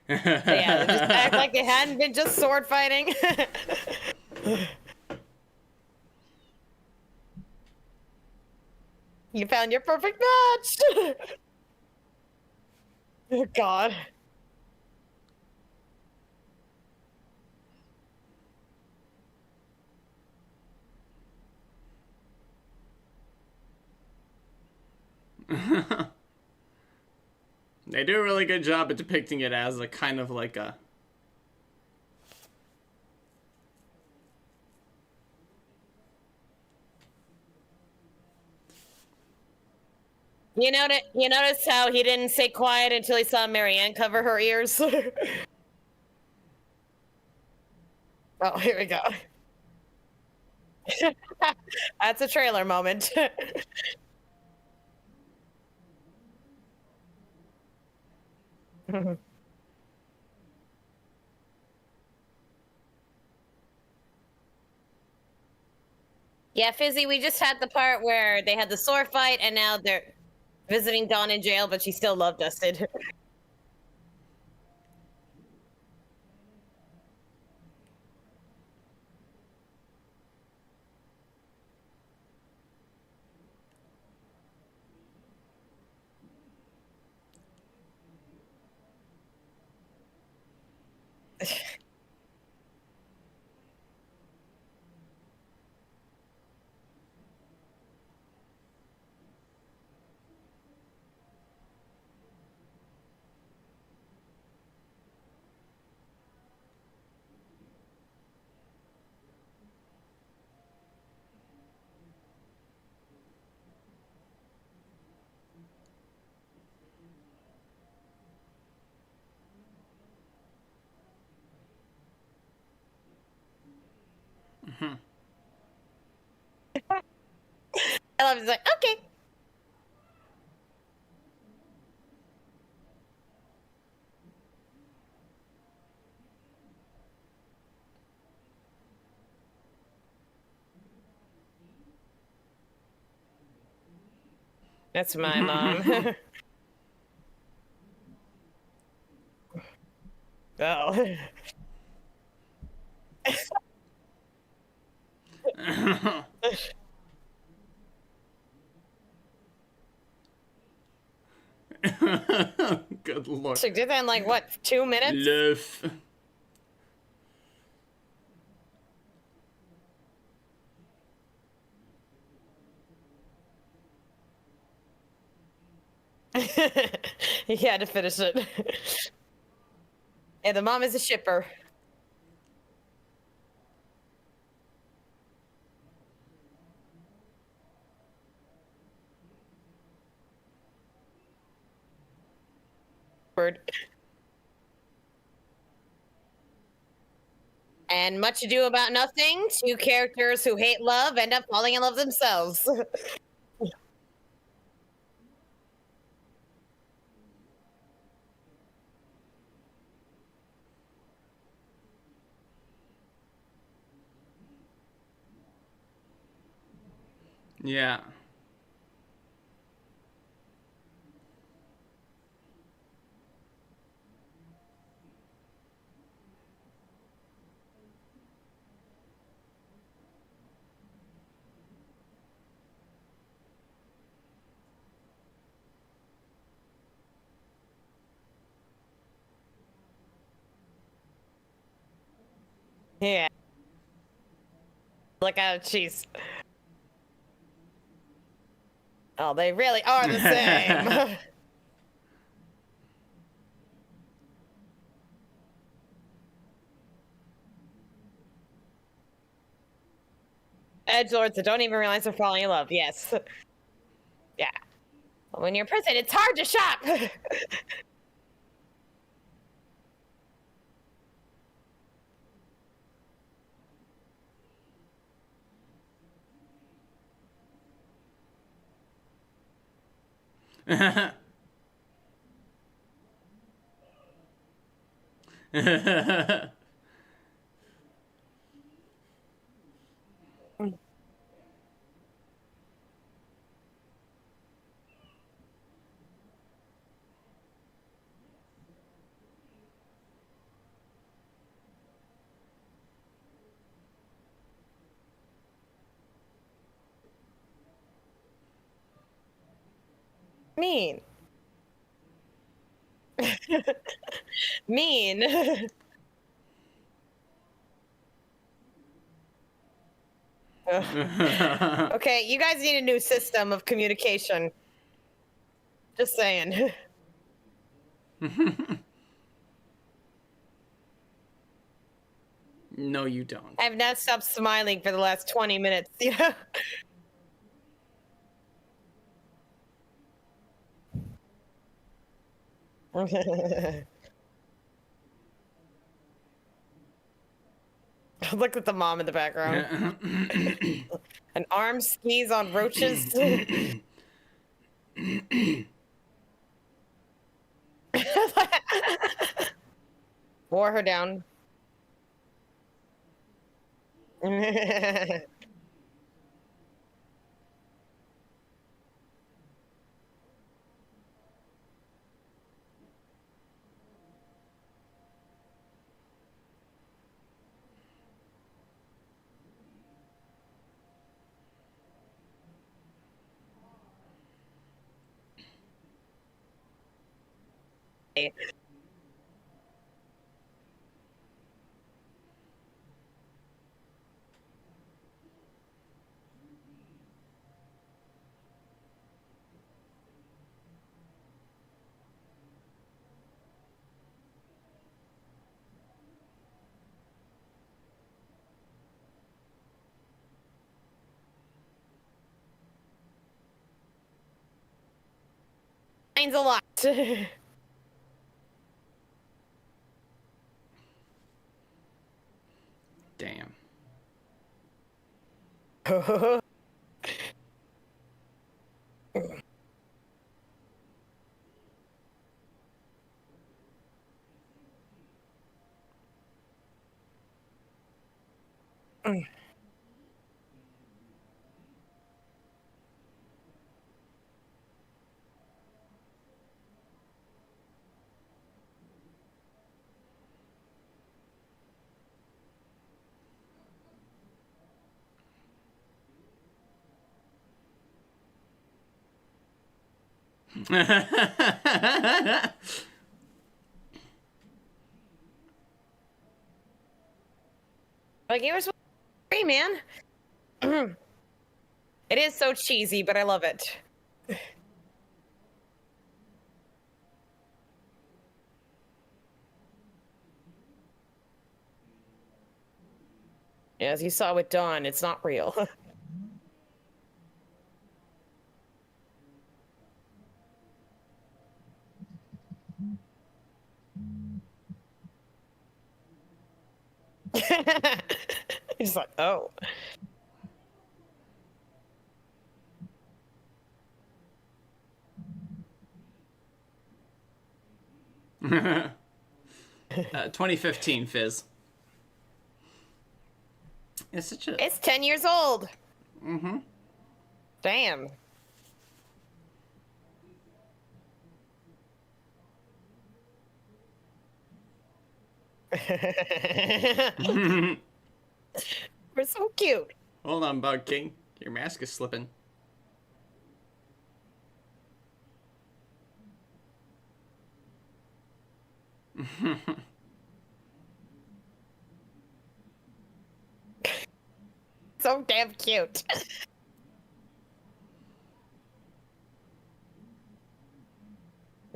Yeah, just act like it hadn't been just sword fighting. You found your perfect match. Oh, God. They do a really good job at depicting it as a kind of like a... You notice how he didn't stay quiet until he saw Marianne cover her ears? Oh, here we go. That's a trailer moment. Yeah, Fizzy, we just had the part where they had the sword fight and now they're visiting Dawn in jail, but she still love dusted. I love it. It's like, okay. That's my mom. Oh. Good lord. She did that in like what, 2 minutes? Love. He had to finish it. Yeah, the mom is a shipper. Word. And Much Ado About Nothing, two characters who hate love end up falling in love themselves. Yeah. Yeah. Like, oh, jeez. Oh, they really are the same. Edgelords that don't even realize they're falling in love. Yes. Yeah. When you're in prison, it's hard to shop. Mean. Mean. Okay, you guys need a new system of communication. Just saying. No, you don't. I have not stopped smiling for the last 20 minutes, you know? Look at the mom in the background. An arm skis on roaches. Wore her down. Means a lot. Damn. Like, it was free, man. It is so cheesy, but I love it. As you saw with Dawn, it's not real. He's like, oh. 2015 Fizz. It's such a. It's 10 years old. Mm-hmm. Damn. We're so cute. Hold on, Bug King. Your mask is slipping. So damn cute.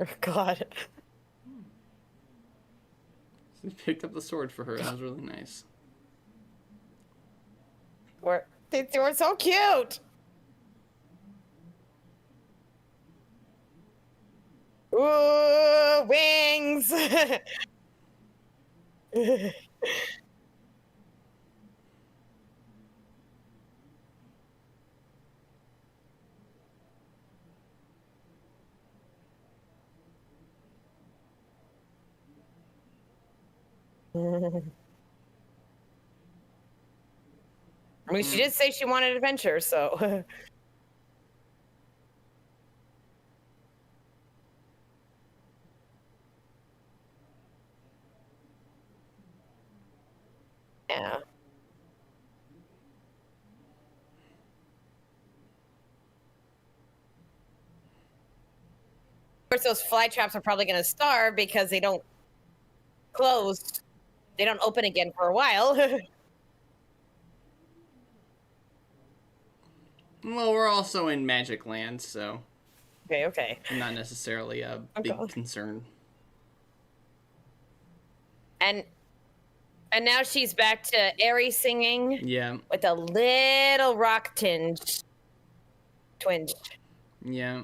Oh, God. He picked up the sword for her. That was really nice. They were so cute. Ooh, wings. I mean, she did say she wanted adventure, so. Yeah. Of course, those fly traps are probably going to starve because they don't close. They don't open again for a while. Well, we're also in Magic Land, so Okay. not necessarily a big concern. And now she's back to airy singing. Yeah. With a little rock twinge. Yeah.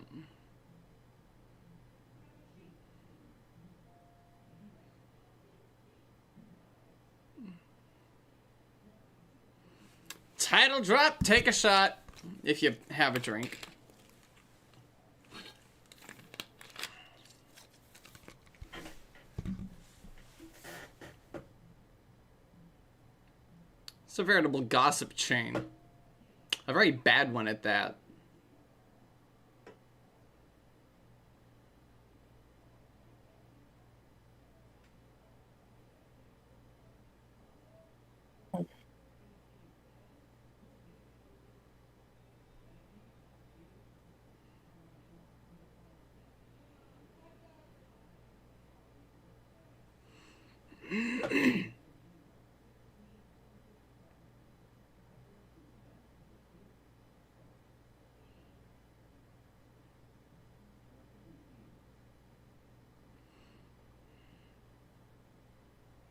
Title drop, take a shot if you have a drink. It's a veritable gossip chain. A very bad one at that.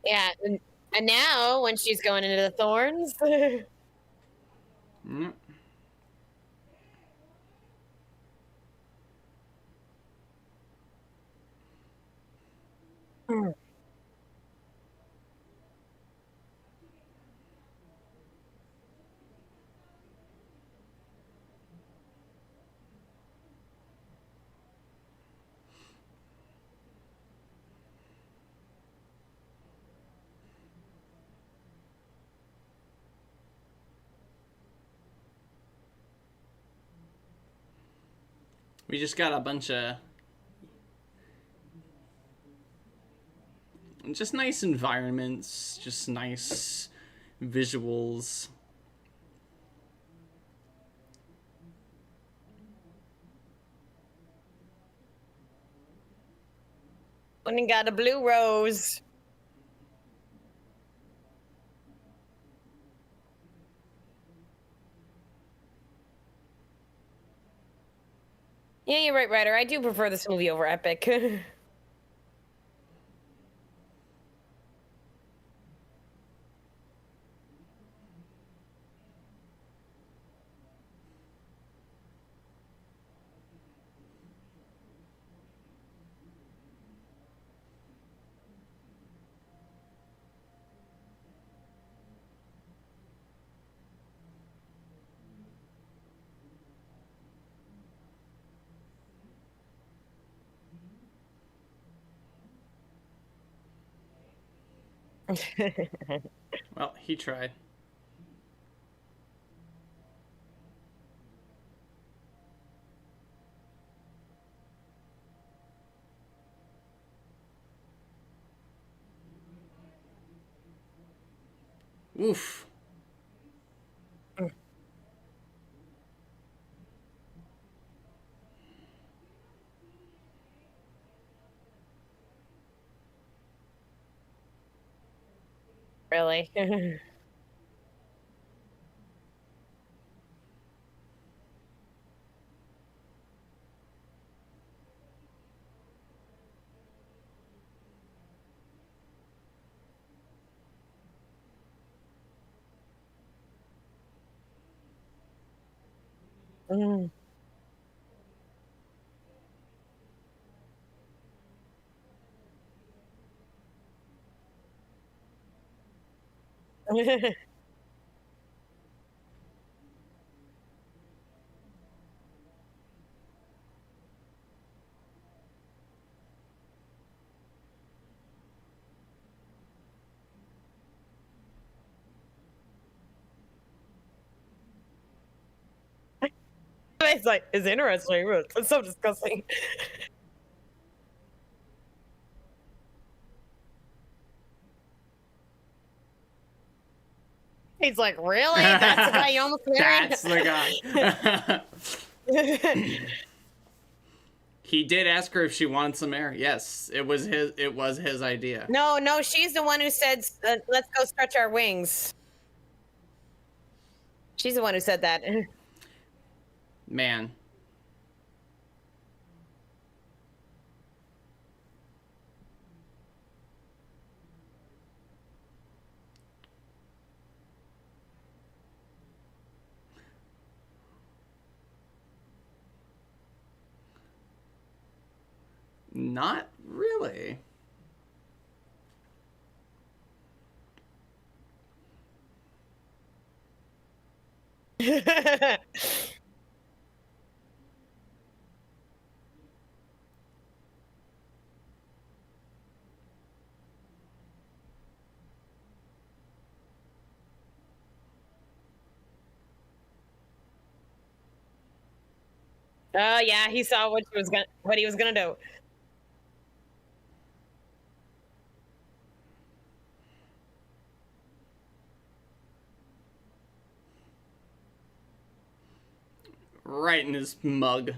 Yeah. And now, when she's going into the thorns. Mm. We just got a bunch of just nice environments, just nice visuals. When he got a blue rose. Yeah, you're right, Ryder. I do prefer this movie over Epic. Well, he tried. Oof. Really? Mm. It's like, it's interesting, but it's so disgusting. He's like, really? That's the guy you almost married? That's the guy. He did ask her if she wanted some air. Yes, it was his. It was his idea. No, no, she's the one who said, "Let's go stretch our wings." She's the one who said that. Man. Not really. Oh yeah, he saw what he was gonna do. Right in his mug.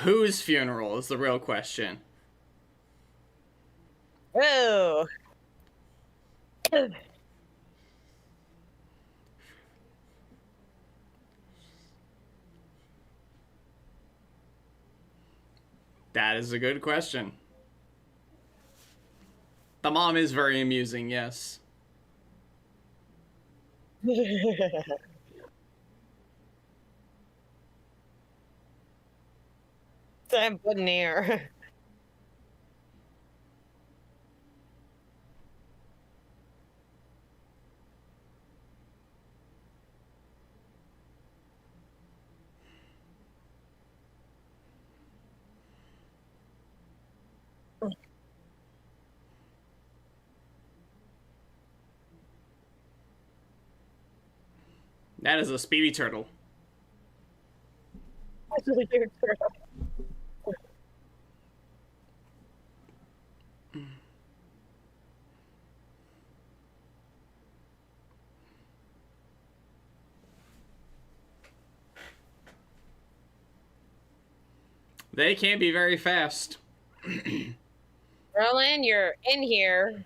Whose funeral is the real question. Oh. That is a good question. The mom is very amusing, yes. Sam Budnier. That is a speedy turtle. That's really weird. They can be very fast. Roland, you're in here.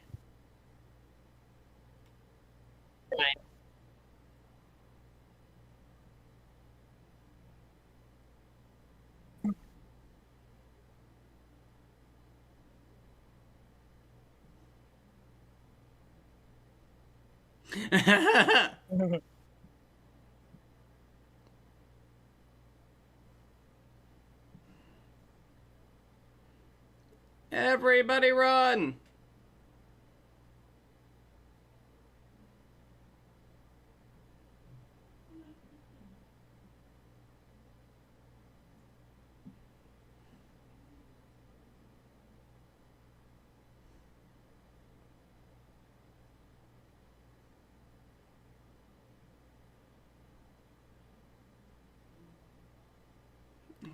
Everybody run!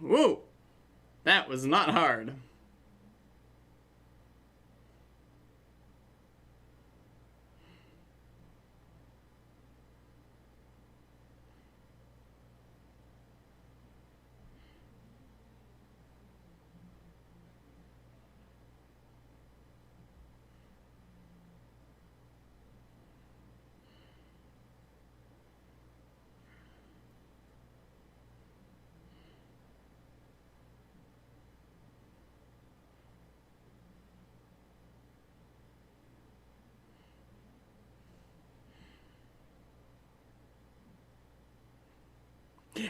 Woo! That was not hard.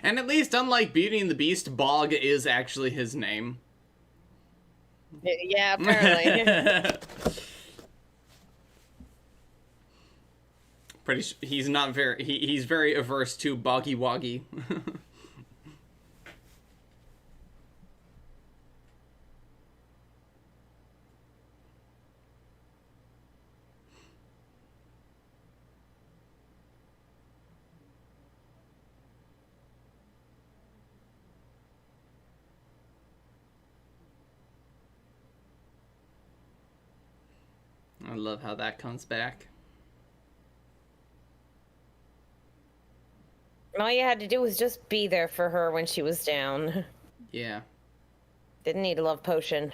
And at least, unlike Beauty and the Beast, Bog is actually his name. Yeah, apparently. He's not very he's very averse to Boggy Woggy. I love how that comes back. All you had to do was just be there for her when she was down. Yeah. Didn't need a love potion.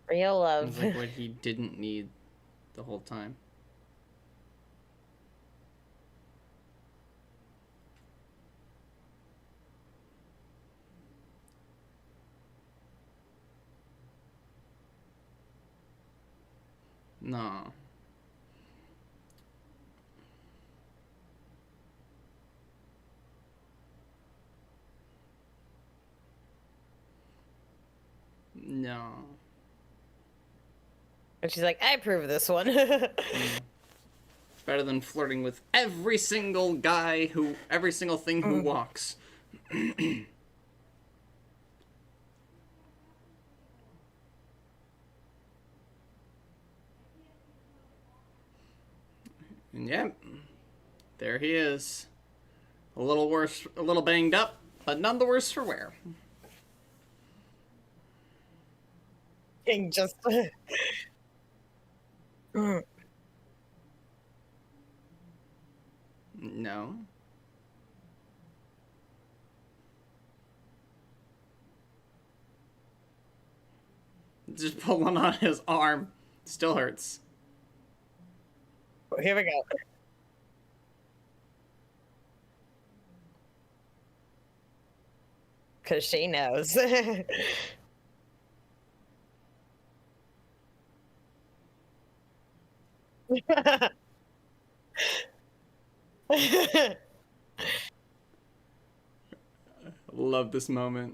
Real love. It's like what he didn't need the whole time. No. No. And she's like, I approve of this one. Yeah. Better than flirting with every single guy every single thing who walks. And yep, there he is. A little worse, a little banged up, but none the worse for wear. King just... No. Just pulling on his arm. Still hurts. Here we go. Because she knows. Love this moment.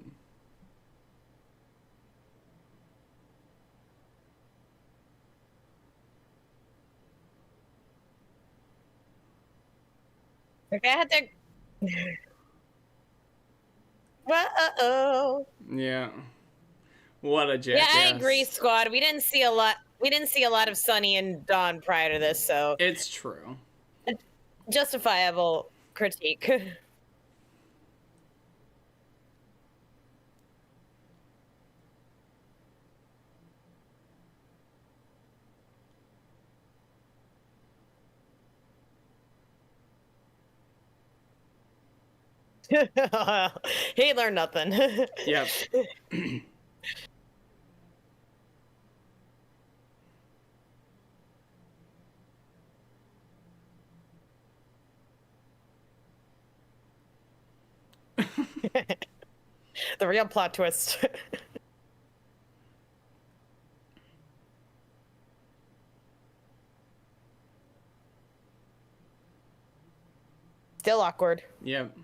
Okay, I had to... Uh-oh. Yeah. What a jackass. Yeah, I agree, Squad. We didn't see a lot. We didn't see a lot of Sunny and Dawn prior to this, so It's true. justifiable critique. He learned nothing. Yep. The real plot twist. Still awkward. Yep.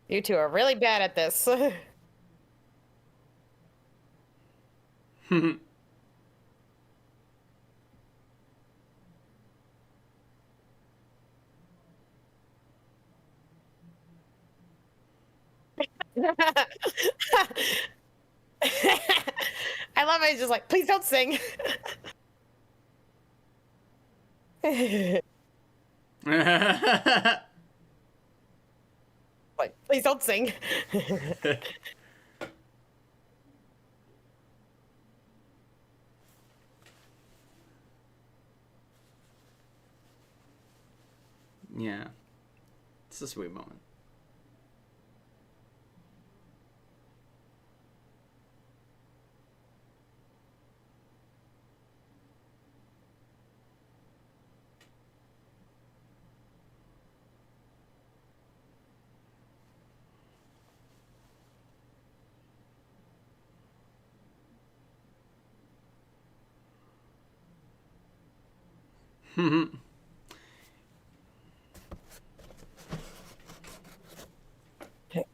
You two are really bad at this. I love it. He's just like, please don't sing. Like, please don't sing. Yeah. It's a sweet moment.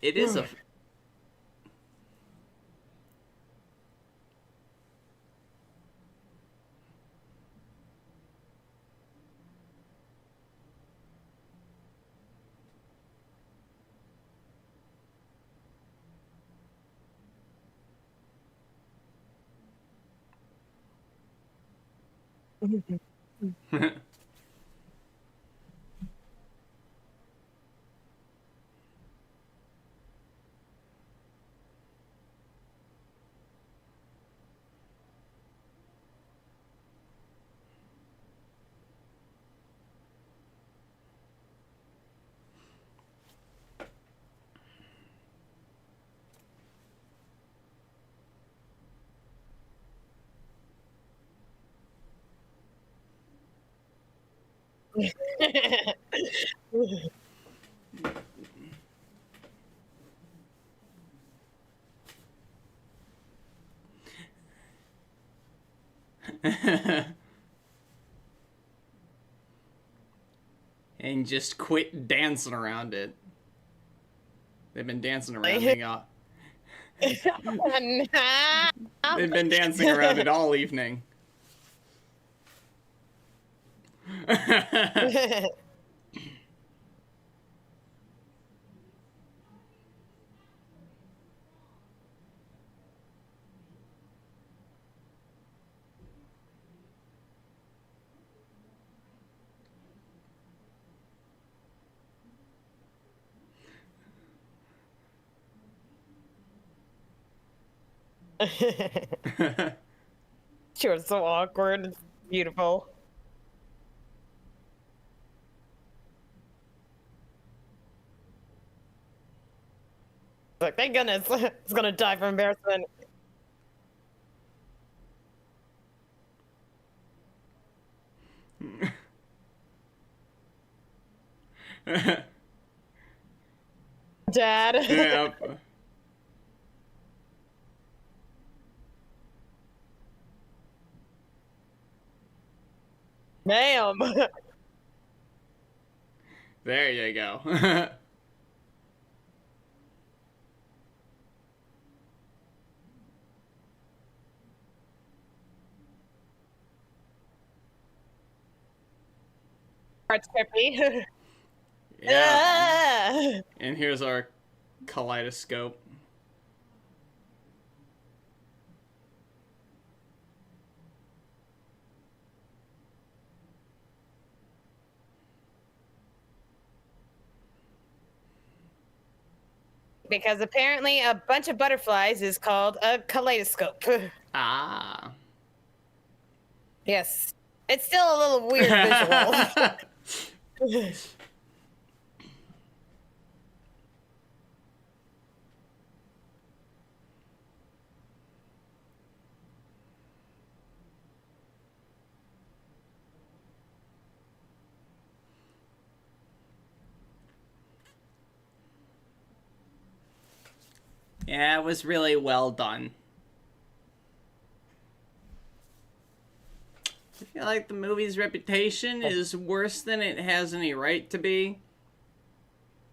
It is a... And just quit dancing around it. They've been dancing around it all. They've been dancing around it all evening. She was so awkward. It's beautiful. Like, thank goodness. It's gonna die from embarrassment. Dad. Yep. Damn. There you go. It's trippy. Yeah. And here's our kaleidoscope. Because apparently a bunch of butterflies is called a kaleidoscope. Ah. Yes. It's still a little weird visual. Yeah, it was really well done. I feel like the movie's reputation is worse than it has any right to be.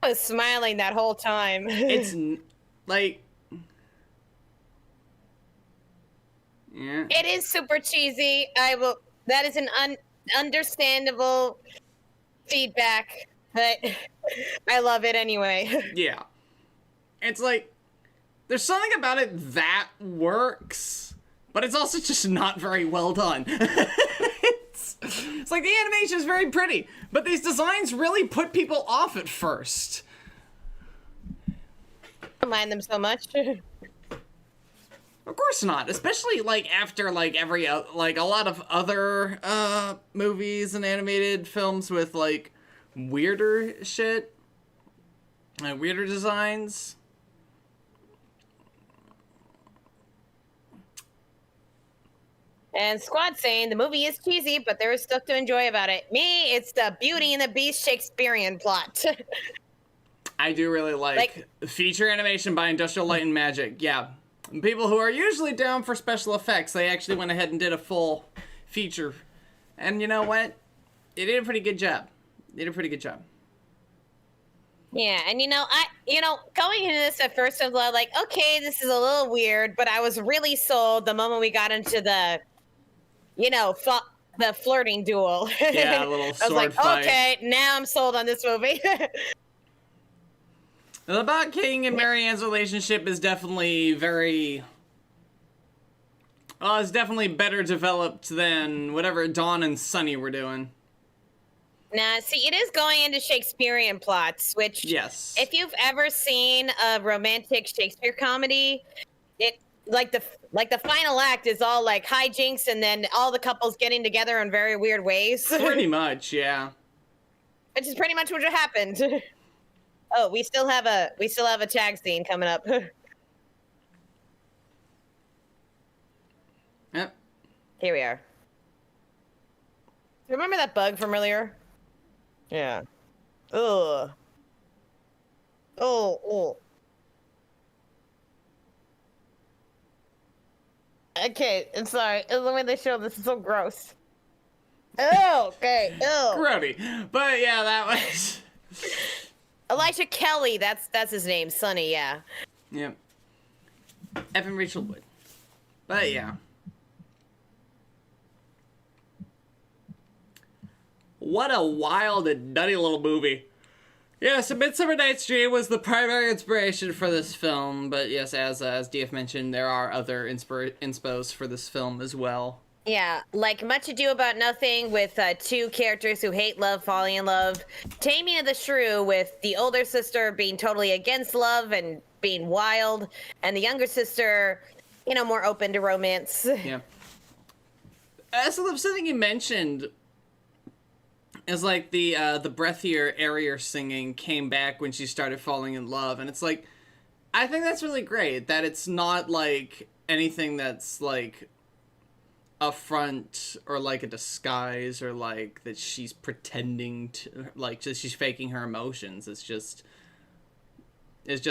I was smiling that whole time. It's like... Yeah. It is super cheesy. That is an understandable feedback, but I love it anyway. Yeah. It's like, there's something about it that works, but it's also just not very well done. It's like the animation is very pretty, but these designs really put people off at first. I don't mind them so much. Of course not, especially like after like like a lot of other movies and animated films with like weirder shit, weirder designs. And Squad saying the movie is cheesy, but there is stuff to enjoy about it. Me, it's the Beauty and the Beast Shakespearean plot. I do really like feature animation by Industrial Light and Magic. Yeah. People who are usually down for special effects, they actually went ahead and did a full feature. And you know what? They did a pretty good job. Yeah, and going into this at first, I was like, okay, this is a little weird, but I was really sold the moment we got into the, the flirting duel. Yeah, a little sword I was like, fight. okay, now I'm sold on this movie. The Bot King and Marianne's relationship is definitely it's definitely better developed than whatever Dawn and Sunny were doing. Nah, see, it is going into Shakespearean plots, which, yes, if you've ever seen a romantic Shakespeare comedy, it like the final act is all like hijinks, and then all the couples getting together in very weird ways. Pretty much, yeah. Which is pretty much what happened. Oh, we still have a tag scene coming up. Yep. Here we are. Remember that bug from earlier? Yeah. Ugh. Oh. Okay, I'm sorry. The way they show this is so gross. Oh, okay. Oh. Grody. But yeah, that was Elijah Kelly, that's his name, Sonny, yeah. Yep. Evan Rachel Wood. But yeah. What a wild and nutty little movie. Yes, A Midsummer Night's Dream was the primary inspiration for this film, but yes, as DF mentioned, there are other inspos for this film as well. Yeah, like Much Ado About Nothing with two characters who hate love falling in love. Taming of the Shrew with the older sister being totally against love and being wild, and the younger sister, more open to romance. Yeah. So something you mentioned is like the breathier, airier singing came back when she started falling in love, and it's like, I think that's really great that it's not like anything that's like a front or like a disguise or like that she's pretending to, like, just she's faking her emotions. It's just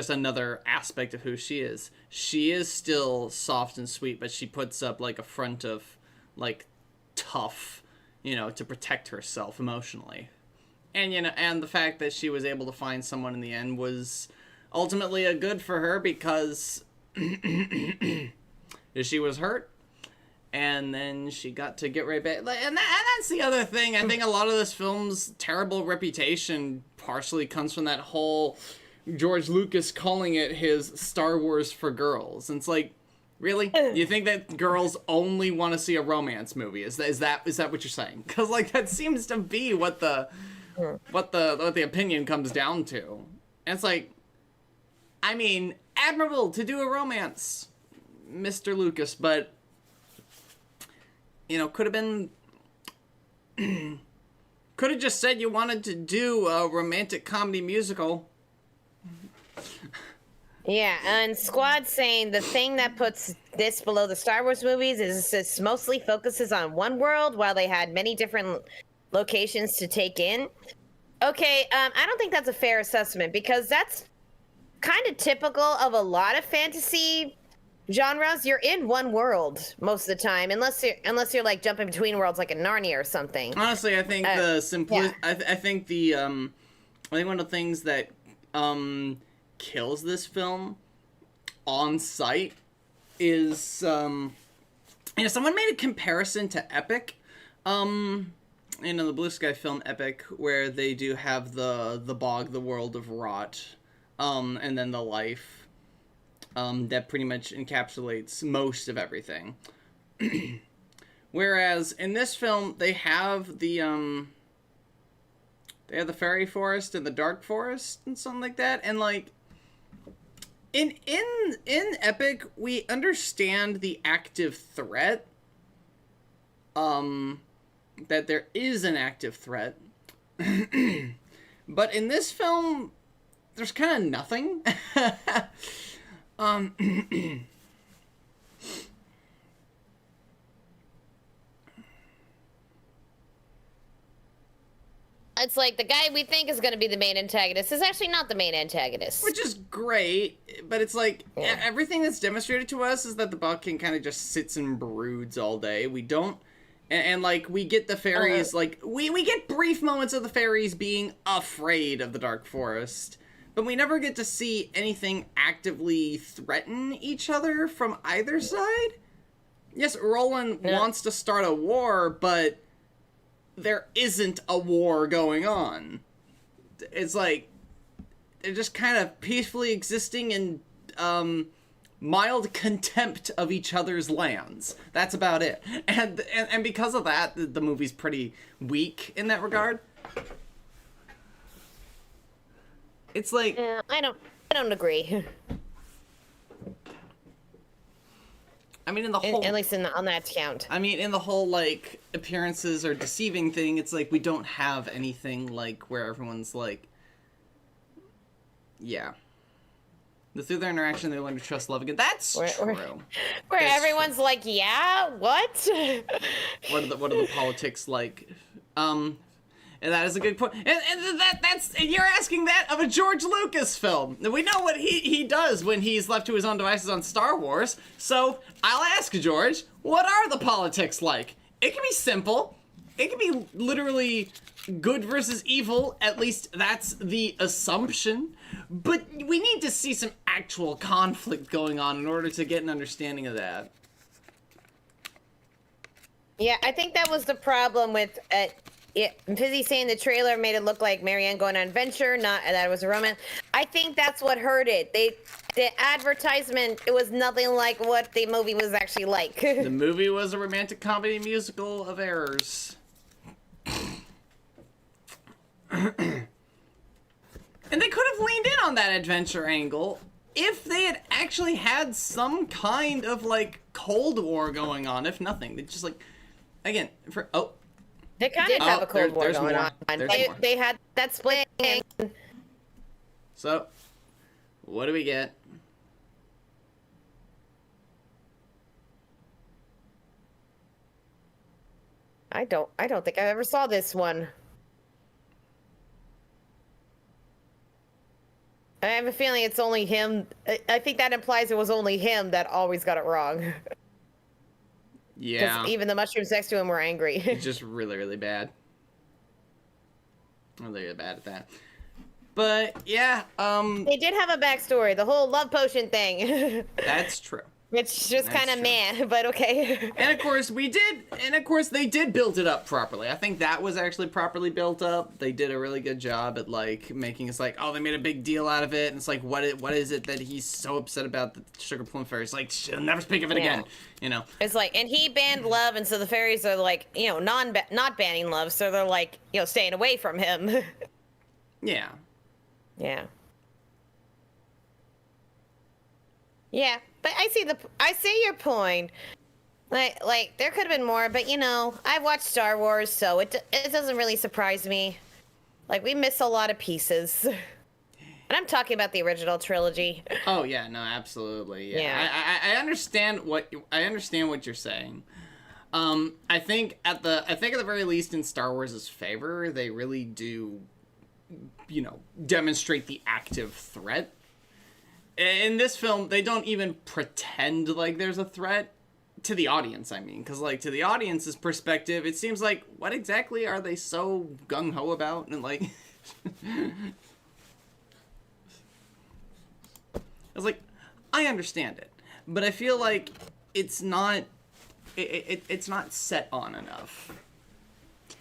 another aspect of who she is. She is still soft and sweet, but she puts up like a front of like tough, to protect herself emotionally. And and the fact that she was able to find someone in the end was ultimately a good for her, because she was hurt. And then she got to get right back. And that's the other thing. I think a lot of this film's terrible reputation partially comes from that whole George Lucas calling it his Star Wars for girls. And it's like, really? You think that girls only want to see a romance movie? Is that what you're saying? Because like that seems to be what the opinion comes down to. And it's like, I mean, admirable to do a romance, Mr. Lucas, but could have just said you wanted to do a romantic comedy musical. Yeah, and Squad saying the thing that puts this below the Star Wars movies is this mostly focuses on one world while they had many different locations to take in. Okay, I don't think that's a fair assessment, because that's kind of typical of a lot of fantasy genres. You're in one world most of the time, unless you're like jumping between worlds like in Narnia or something. Honestly, I think I think one of the things that kills this film on sight is someone made a comparison to Epic, the Blue Sky film Epic, where they do have the bog, the world of rot, and then the life. That pretty much encapsulates most of everything. Whereas in this film, they have the fairy forest and the dark forest and something like that. And like in Epic, we understand the active threat. That there is an active threat. But in this film, there's kind of nothing. It's like the guy we think is going to be the main antagonist is actually not the main antagonist. Which is great, but it's like, everything that's demonstrated to us is that the Bucking kind of just sits and broods all day. We don't, and like, we get the fairies, like, we get brief moments of the fairies being afraid of the Dark Forest, but we never get to see anything actively threaten each other from either side. Yes, Roland wants to start a war, but there isn't a war going on. It's like, they're just kind of peacefully existing in, mild contempt of each other's lands. That's about it. And because of that, the movie's pretty weak in that regard. It's like... Yeah, I don't agree. I mean, in the whole... At least on that count. I mean, in the whole, like, appearances are deceiving thing, it's like, we don't have anything, like, where everyone's like... Yeah. Through their interaction, they learn to trust love again. That's true. Where everyone's like, yeah, what? What are the politics like? And that is a good point. And that's you're asking that of a George Lucas film. We know what he does when he's left to his own devices on Star Wars. So I'll ask George, what are the politics like? It can be simple. It can be literally good versus evil. At least that's the assumption. But we need to see some actual conflict going on in order to get an understanding of that. Yeah, I think that was the problem with Fizzy saying the trailer made it look like Marianne going on an adventure, not that it was a romance. I think that's what hurt it. The advertisement, it was nothing like what the movie was actually like. The movie was a romantic comedy musical of errors. And they could have leaned in on that adventure angle if they had actually had some kind of, like, Cold War going on, if nothing. They just, like, again, They kind of have a Cold War going on. They had that split. So, what do we get? I don't think I ever saw this one. I have a feeling it's only him. I think that implies it was only him that always got it wrong. Yeah. Even the mushrooms next to him were angry. It's just really, really bad. Really, really bad at that. But, yeah, They did have a backstory, the whole love potion thing. That's true. Which just kind of meh, but okay. And of course they did build it up properly. I think that was actually properly built up. They did a really good job at, like, making us like, oh, they made a big deal out of it. And it's like, what is it that he's so upset about the Sugar Plum Fairy? It's like, she'll never speak of it again, you know? It's like, and he banned love, and so the fairies are like, you know, not banning love, so they're like, you know, staying away from him. Yeah. Yeah. Yeah, but I see your point. Like there could have been more, but you know, I've watched Star Wars, so it doesn't really surprise me. Like, we miss a lot of pieces. And I'm talking about the original trilogy. Oh yeah, no, absolutely. Yeah. I understand what you're saying. I think at the very least, in Star Wars' favor, they really do, you know, demonstrate the active threat. In this film, they don't even pretend like there's a threat to the audience, I mean. Because, like, to the audience's perspective, it seems like, what exactly are they so gung-ho about? And, like... I was like, I understand it. But I feel like it's not... It's not set on enough.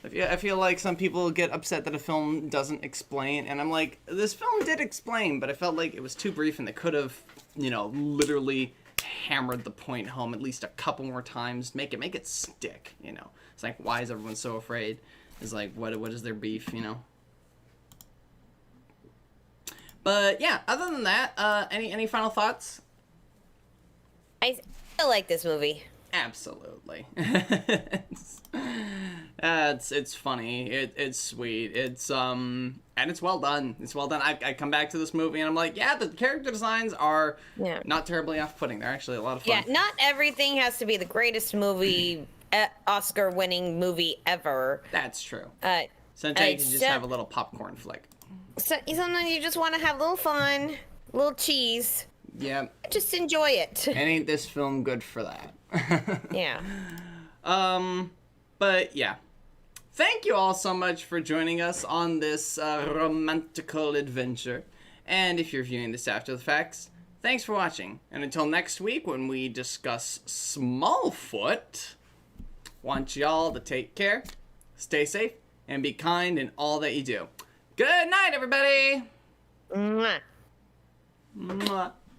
I feel like some people get upset that a film doesn't explain, and I'm like, this film did explain, but I felt like it was too brief, and they could have, you know, literally hammered the point home at least a couple more times, make it stick, you know. It's like, why is everyone so afraid? It's like, what is their beef, you know? But yeah, other than that, any final thoughts? I still like this movie. Absolutely. It's funny. It's sweet. It's and it's well done. It's well done. I come back to this movie and I'm like, yeah, the character designs are not terribly off-putting. They're actually a lot of fun. Yeah, not everything has to be the greatest movie, Oscar-winning movie ever. That's true. Sometimes you can just have a little popcorn flick. So sometimes you just want to have a little fun, a little cheese. Yeah. Just enjoy it. And ain't this film good for that? Yeah. But yeah. Thank you all so much for joining us on this romantical adventure. And if you're viewing this after the facts, thanks for watching. And until next week when we discuss Smallfoot, want y'all to take care, stay safe, and be kind in all that you do. Good night, everybody! Mwah. Mwah.